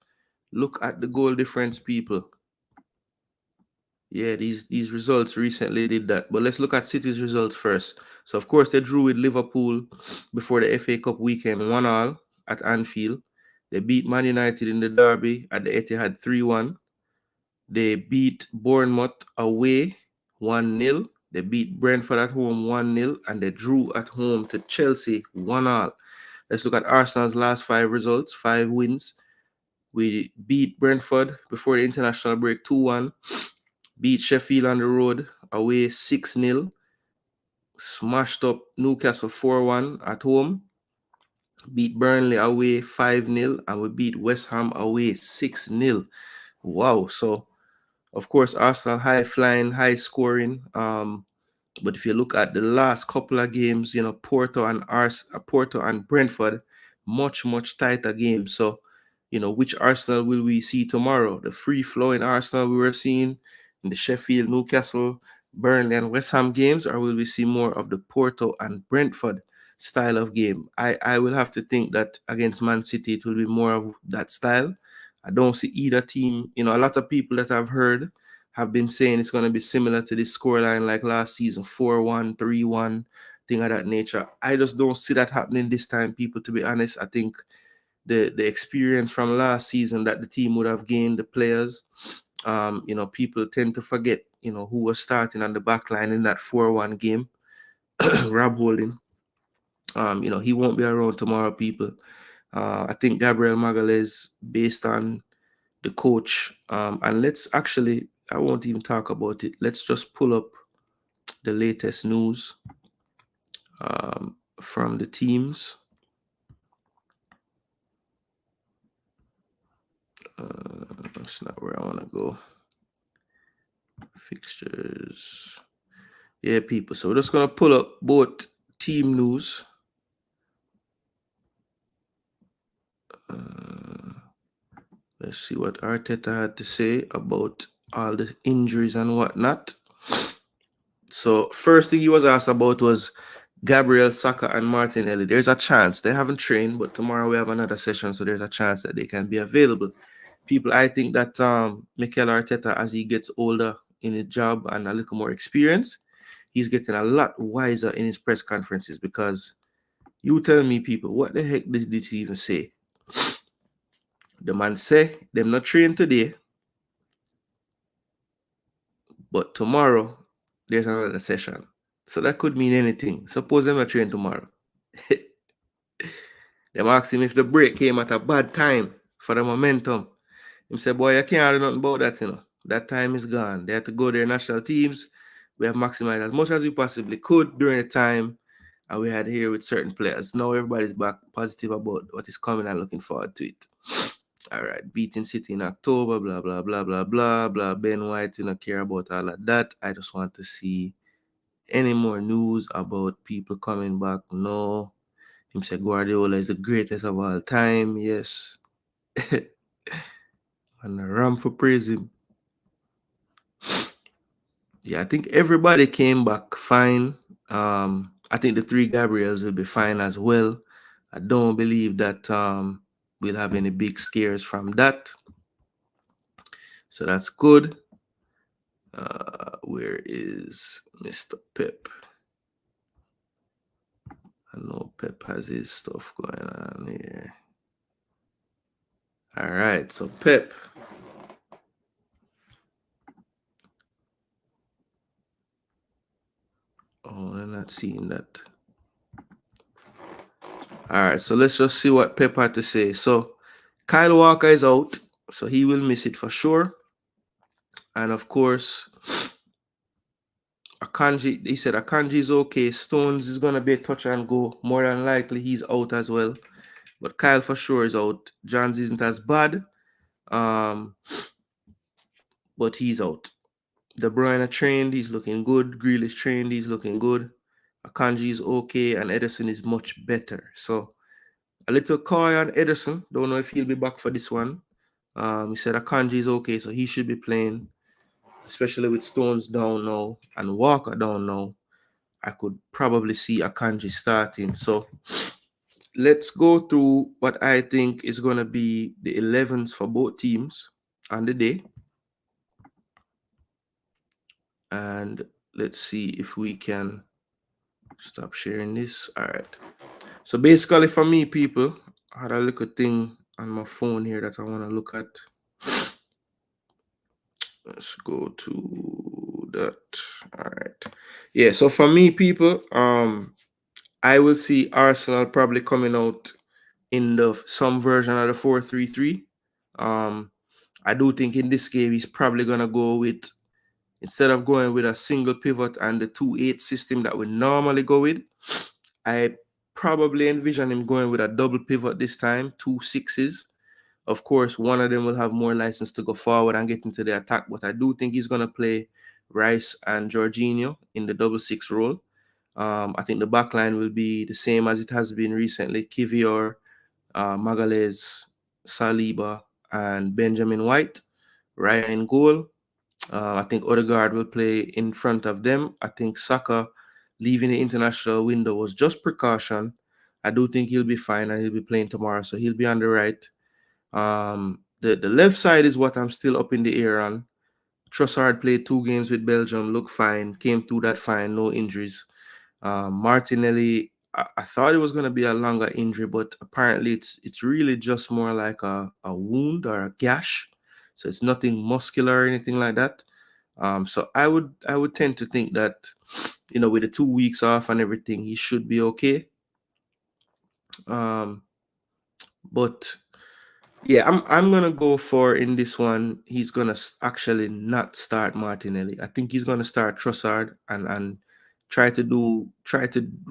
Look at the goal difference, people. Yeah, these results recently did that. But let's look at City's results first. So of course they drew with Liverpool before the FA Cup weekend 1-1 at Anfield. They beat Man United in the derby at the Etihad 3-1. They beat Bournemouth away 1-0. They beat Brentford at home 1-0, and they drew at home to Chelsea 1-1. Let's look at Arsenal's last 5 results, 5 wins. We beat Brentford before the international break 2-1. Beat Sheffield on the road away 6-0. Smashed up Newcastle 4-1 at home. Beat Burnley away 5-0, and we beat West Ham away 6-0. Wow. So of course, Arsenal high flying, high scoring. But if you look at the last couple of games, Porto and Brentford, much, much tighter games. So, which Arsenal will we see tomorrow? The free-flowing Arsenal we were seeing in the Sheffield, Newcastle, Burnley, and West Ham games, or will we see more of the Porto and Brentford style of game? I will have to think that against Man City, it will be more of that style. I don't see either team. A lot of people that I've heard have been saying it's going to be similar to this scoreline like last season, 4-1, 3-1, thing of that nature. I just don't see that happening this time, people, to be honest. I think the experience from last season that the team would have gained, the players, people tend to forget, who was starting on the back line in that 4-1 game. Rob Holding. He won't be around tomorrow, people. I think Gabriel Magalhaes, based on the coach, and I won't even talk about it. Let's just pull up the latest news from the teams. That's not where I want to go. Fixtures. Yeah, people. So we're just going to pull up both team news. Let's see what Arteta had to say about all the injuries and whatnot. So first thing he was asked about was Gabriel, Saka, and Martinelli. There's a chance. They haven't trained, but tomorrow we have another session, so there's a chance that they can be available. People, I think that Mikel Arteta, as he gets older in his job and a little more experience, he's getting a lot wiser in his press conferences, because you tell me, people, what the heck did he even say? The man say them not train today, but tomorrow there's another session. So that could mean anything. Suppose them not train tomorrow. Them asked him if the break came at a bad time for the momentum. He said, boy, you can't do nothing about that, you know. That time is gone. They had to go to their national teams. We have maximized as much as we possibly could during the time, and we had here with certain players. Now everybody's back positive about what is coming and looking forward to it. All right, beating City in October, blah, blah, blah, blah, blah, blah. Ben White, you don't care about all of that. I just want to see any more news about people coming back. No. Him say Guardiola is the greatest of all time. Yes. And Ram for praise him. Yeah, I think everybody came back fine. I think the three Gabriels will be fine as well. I don't believe that we'll have any big scares from that. So that's good. Where is Mr. Pep? I know Pep has his stuff going on here. All right, so Pep. Oh, I'm not seeing that. All right, so let's just see what Pep had to say. So Kyle Walker is out, so he will miss it for sure. And of course, Akanji, he said Akanji is okay. Stones is going to be a touch and go. More than likely, he's out as well. But Kyle for sure is out. Johns isn't as bad, but he's out. De Bruyne trained, he's looking good. Grealish trained, he's looking good. Akanji is okay, and Ederson is much better. So a little coy on Ederson. Don't know if he'll be back for this one. He said Akanji is okay, so he should be playing, especially with Stones down now and Walker down now. I could probably see Akanji starting. So let's go through what I think is going to be the 11s for both teams on the day. And let's see if we can stop sharing this. All right. So basically for me, people, I had a little thing on my phone here that I want to look at. Let's go to that. All right. Yeah, so for me, people, I will see Arsenal probably coming out in some version of the 4-3-3. I do think in this game he's probably gonna go with, instead of going with a single pivot and the 2-8 system that we normally go with, I probably envision him going with a double pivot this time, 2 6s. Of course, one of them will have more license to go forward and get into the attack, but I do think he's going to play Rice and Jorginho in the double 6 role. I think the back line will be the same as it has been recently. Kivior, Magalhaes, Saliba, and Benjamin White. Ryan in goal. I think Odegaard will play in front of them. I think Saka leaving the international window was just precaution. I do think he'll be fine and he'll be playing tomorrow, so he'll be on the right. The left side is what I'm still up in the air on. Trossard played 2 games with Belgium, looked fine, came through that fine, no injuries. Martinelli, I thought it was going to be a longer injury, but apparently it's really just more like a wound or a gash. So it's nothing muscular or anything like that. So I would tend to think that, with the 2 weeks off and everything, he should be okay. But yeah, I'm gonna go for, in this one, he's gonna actually not start Martinelli. I think he's gonna start Trossard and try to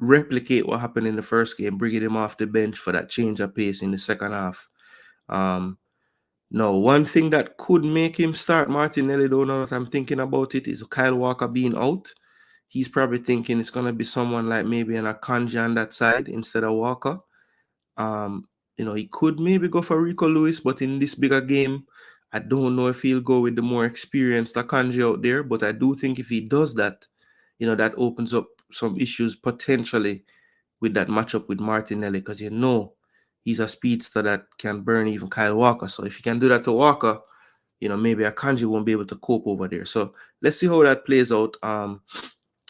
replicate what happened in the first game, bringing him off the bench for that change of pace in the second half. No, one thing that could make him start Martinelli, though, now that I'm thinking about it, is Kyle Walker being out. He's probably thinking it's going to be someone like maybe an Akanji on that side instead of Walker. He could maybe go for Rico Lewis, but in this bigger game, I don't know if he'll go with the more experienced Akanji out there. But I do think if he does that, that opens up some issues potentially with that matchup with Martinelli, because he's a speedster that can burn even Kyle Walker. So if he can do that to Walker, maybe Akanji won't be able to cope over there. So let's see how that plays out.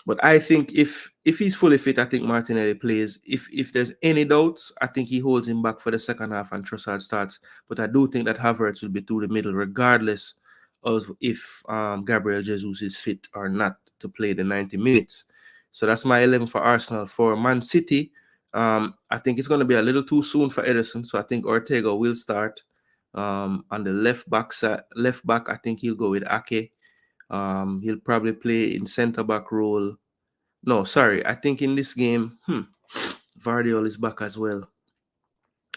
But I think if he's fully fit, I think Martinelli plays. If there's any doubts, I think he holds him back for the second half and Trossard starts. But I do think that Havertz will be through the middle, regardless of if Gabriel Jesus is fit or not to play the 90 minutes. So that's my 11 for Arsenal. For Man City, I think it's going to be a little too soon for Ederson. So I think Ortega will start. On the left back, I think he'll go with Ake. He'll probably play in centre-back role. No, sorry. I think in this game, Vardiol is back as well.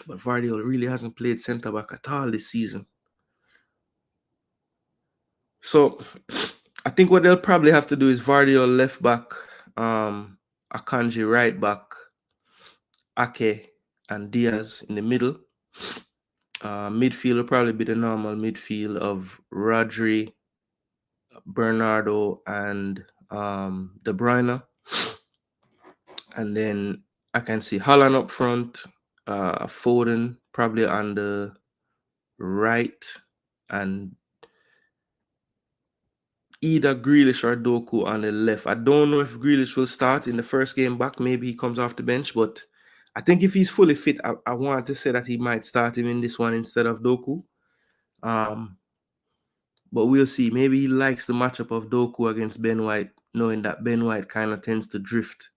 But Vardiol really hasn't played centre-back at all this season. So I think what they'll probably have to do is Vardiol left back, Akanji right back, Ake and Diaz in the middle. Midfield will probably be the normal midfield of Rodri, Bernardo, and De Bruyne. And then I can see Haaland up front, Foden probably on the right, and either Grealish or Doku on the left. I don't know if Grealish will start in the first game back. Maybe he comes off the bench, but I think if he's fully fit, I want to say that he might start him in this one instead of Doku. But we'll see. Maybe he likes the matchup of Doku against Ben White, knowing that Ben White kind of tends to drift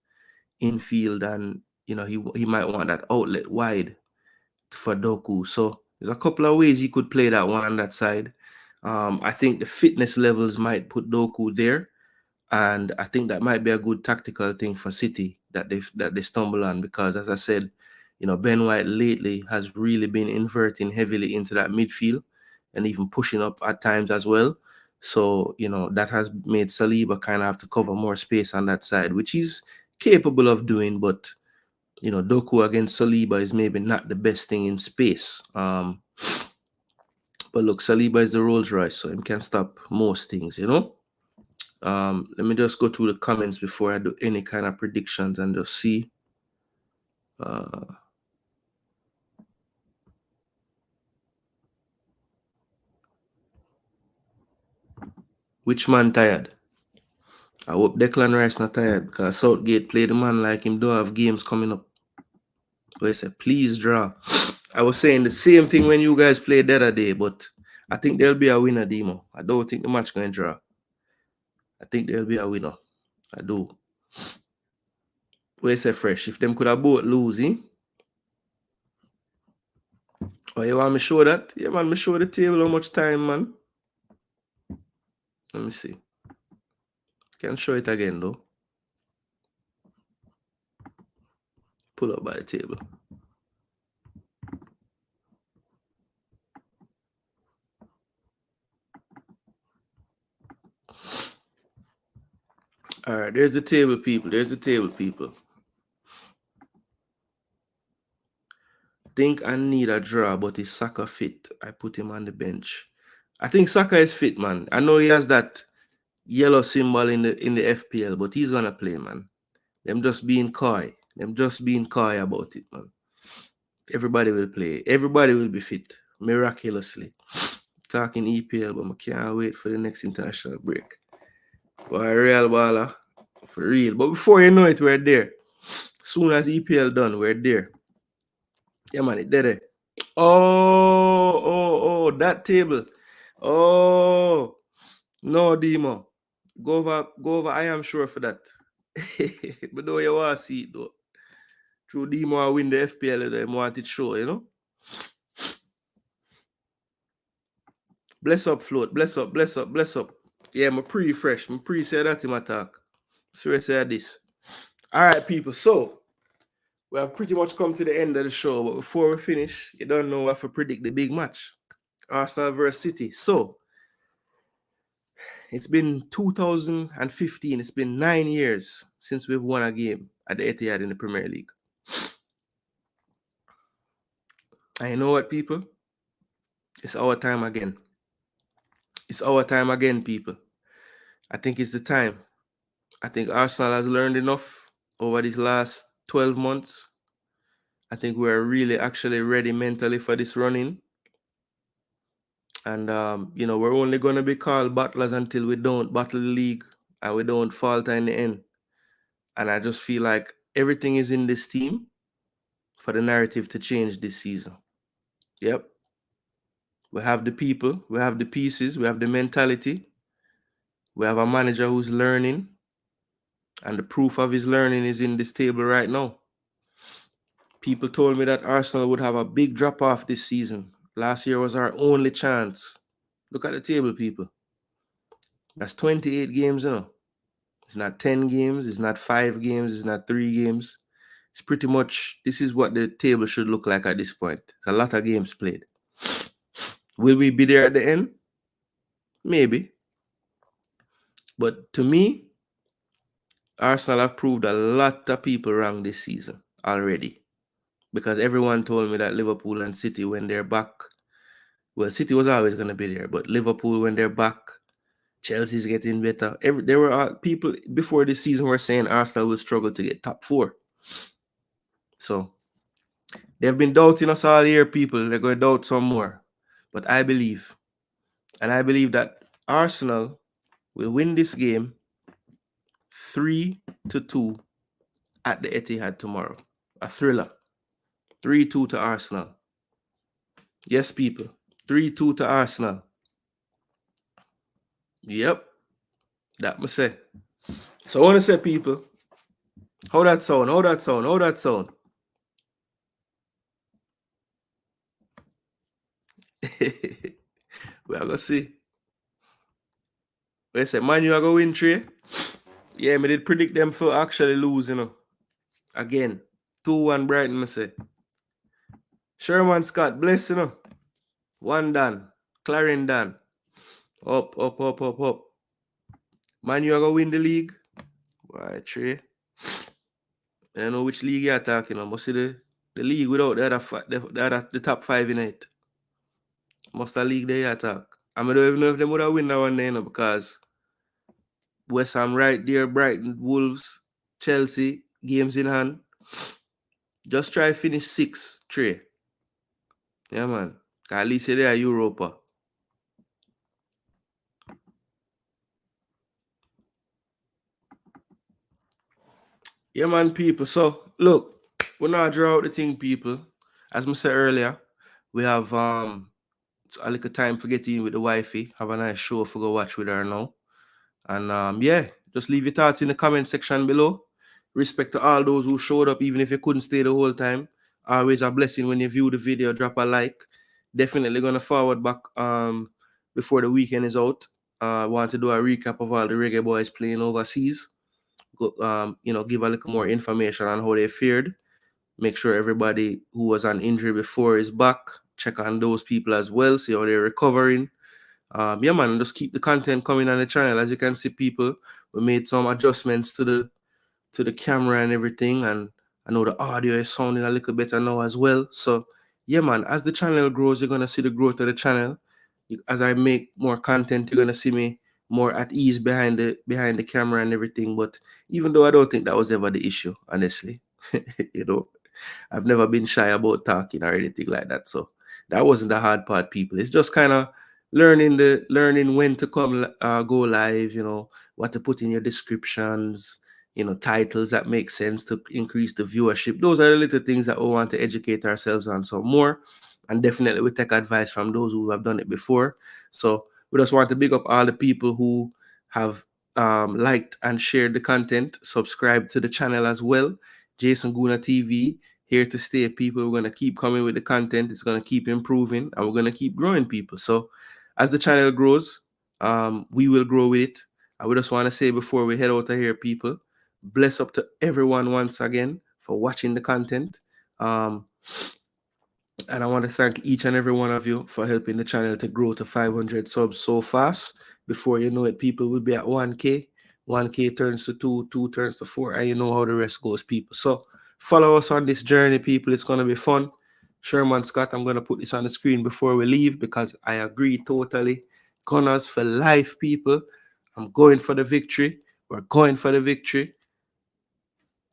infield, and he might want that outlet wide for Doku. So there's a couple of ways he could play that one on that side. I think the fitness levels might put Doku there, and I think that might be a good tactical thing for City that they stumble on, because as I said, Ben White lately has really been inverting heavily into that midfield and even pushing up at times as well. So that has made Saliba kind of have to cover more space on that side, which he's capable of doing, but Doku against Saliba is maybe not the best thing in space. But look, Saliba is the Rolls Royce, so he can stop most things, Let me just go through the comments before I do any kind of predictions and just see. Which man tired? I hope Declan Rice not tired, because Southgate played the man like him don't have games coming up. Where he said, please draw. I was saying the same thing when you guys played the other day, but I think there'll be a winner, Demo. I don't think the match going to draw. I think there'll be a winner. I do. Where he said fresh. If them could have both lose, eh? Oh, you want me show that? Yeah, man, me show the table how much time, man. Let me see. Can show it again, though. Pull up by the table. All right, there's the table, people. There's the table, people. Think I need a draw, but is Saka fit? I put him on the bench. I think Saka is fit, man. I know he has that yellow symbol in the FPL, but he's gonna play, man. Them just being coy. Them just being coy about it, man. Everybody will play. Everybody will be fit miraculously. Talking EPL, but I can't wait for the next international break. Boy, real baller. For real. But before you know it, we're there. Soon as EPL done, we're there. Yeah, man, it did it. Oh, that table. Oh, no, Demo. Go over. I am sure for that. But though you want to see it, though. True, Demo, I win the FPL, they want it show, Bless up, float. Bless up. Yeah, I'm pre-fresh. I'm pre-say that in my talk. So I say this. All right, people. So, we have pretty much come to the end of the show. But before we finish, you don't know what to predict the big match. Arsenal versus City. So it's been 2015. It's been 9 years since we've won a game at the Etihad in the Premier League. And you know what, people? It's our time again. It's our time again, people. I think it's the time. I think Arsenal has learned enough over these last 12 months. I think we're really actually ready mentally for this run-in. And, we're only going to be called battlers until we don't battle the league and we don't falter in the end. And I just feel like everything is in this team for the narrative to change this season. Yep. We have the people, we have the pieces, we have the mentality. We have a manager who's learning. And the proof of his learning is in this table right now. People told me that Arsenal would have a big drop-off this season. Last year was our only chance. Look at the table, people. That's 28 games, It's not 10 games. It's not 5 games. It's not 3 games. It's pretty much, this is what the table should look like at this point. It's a lot of games played. Will we be there at the end? Maybe. But to me, Arsenal have proved a lot of people wrong this season already. Because everyone told me that Liverpool and City, when they're back, well, City was always going to be there. But Liverpool, when they're back, Chelsea's getting better. There were people before this season were saying Arsenal will struggle to get top 4. So they've been doubting us all year, people. They're going to doubt some more. But I believe. And I believe that Arsenal will win this game 3-2 at the Etihad tomorrow. A thriller. 3-2 to Arsenal. Yes, people. 3-2 to Arsenal. Yep. That must say. So I want to say, people, how that sound? We are going to see. We say, man, you are going to win 3. Yeah, me did predict them for actually lose, Again, 2-1 Brighton, I say. Sherman Scott, bless, 1 done. Clarin done. Up. Man, you are going to win the league. Why, 3? I don't know which league you're talking about. Must see the league without the top 5 in it. Must the league they attack. I don't even know if they would have win that one day, because West Ham right there, Brighton, Wolves, Chelsea, games in hand. Just try finish 6-3. Yeah, man. At least they are Europa. Yeah, man, people. So, look, we're not draw out the thing, people. As I said earlier, we have a little time for getting in with the wifey. Have a nice show for go watch with her now. And just leave your thoughts in the comment section below. Respect to all those who showed up, even if you couldn't stay the whole time. Always a blessing when you view the video. Drop a like. Definitely gonna forward back before the weekend is out. Want to do a recap of all the reggae boys playing overseas. Go, give a little more information on how they fared. Make sure everybody who was on injury before is back. Check on those people as well. See how they're recovering. Yeah, man, just keep the content coming on the channel. As you can see, people, we made some adjustments to the camera and everything, and I know the audio is sounding a little better now as well. So yeah, man, as the channel grows, you're gonna see the growth of the channel. As I make more content, you're gonna see me more at ease behind the camera and everything. But even though I don't think that was ever the issue, honestly, I've never been shy about talking or anything like that. So that wasn't the hard part, people. It's just kind of learning when to go live, what to put in your descriptions, titles that make sense to increase the viewership. Those are the little things that we want to educate ourselves on some more. And definitely we take advice from those who have done it before. So we just want to big up all the people who have liked and shared the content, subscribe to the channel as well. Jason Gooner TV, here to stay, people. We're going to keep coming with the content. It's going to keep improving, and we're going to keep growing, people. So as the channel grows, we will grow with it. I would just want to say before we head out of here, people, bless up to everyone once again for watching the content. And I want to thank each and every one of you for helping the channel to grow to 500 subs so fast. Before you know it, people will be at 1K. 1K turns to 2, 2 turns to 4, and you know how the rest goes, people. So follow us on this journey, people. It's going to be fun. Sherman Scott, I'm going to put this on the screen before we leave because I agree totally. Gunners for life, people. I'm going for the victory. We're going for the victory.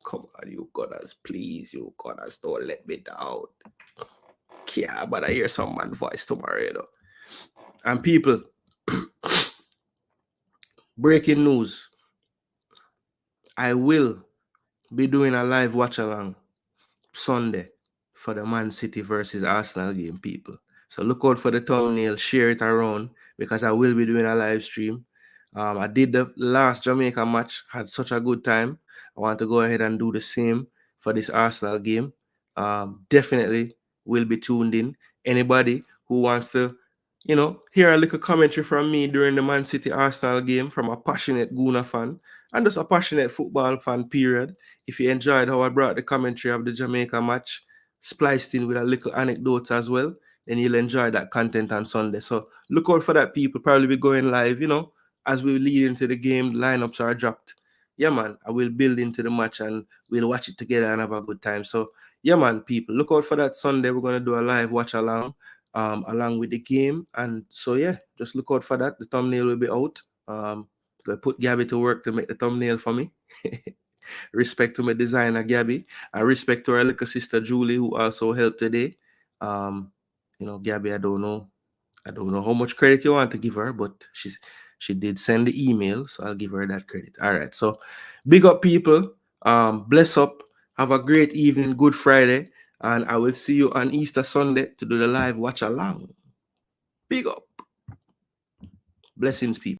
Come on, you Gunners, please. You Gunners, don't let me down. Yeah, but I hear some man's voice tomorrow, you know. And people, breaking news. I will be doing a live watch along Sunday for the Man City versus Arsenal game, people. So look out for the thumbnail, share it around because I will be doing a live stream. I did the last Jamaica match, had such a good time. I want to go ahead and do the same for this Arsenal game. Definitely will be tuned in. Anybody who wants to, hear a little commentary from me during the Man City Arsenal game from a passionate Gooner fan and just a passionate football fan, period. If you enjoyed how I brought the commentary of the Jamaica match, spliced in with a little anecdotes as well, then you'll enjoy that content on Sunday. So look out for that, people. Probably be going live, as we lead into the game, lineups are dropped. Yeah, man, I will build into the match and we'll watch it together and have a good time. So, yeah, man, people, look out for that Sunday. We're going to do a live watch along with the game. And so, yeah, just look out for that. The thumbnail will be out. I put Gabby to work to make the thumbnail for me. Respect to my designer, Gabby. And respect to our little sister, Julie, who also helped today. Gabby, I don't know how much credit you want to give her, but she did send the email, so I'll give her that credit. All right, so big up, people. Bless up. Have a great evening, Good Friday, and I will see you on Easter Sunday to do the live watch along. Big up. Blessings, people.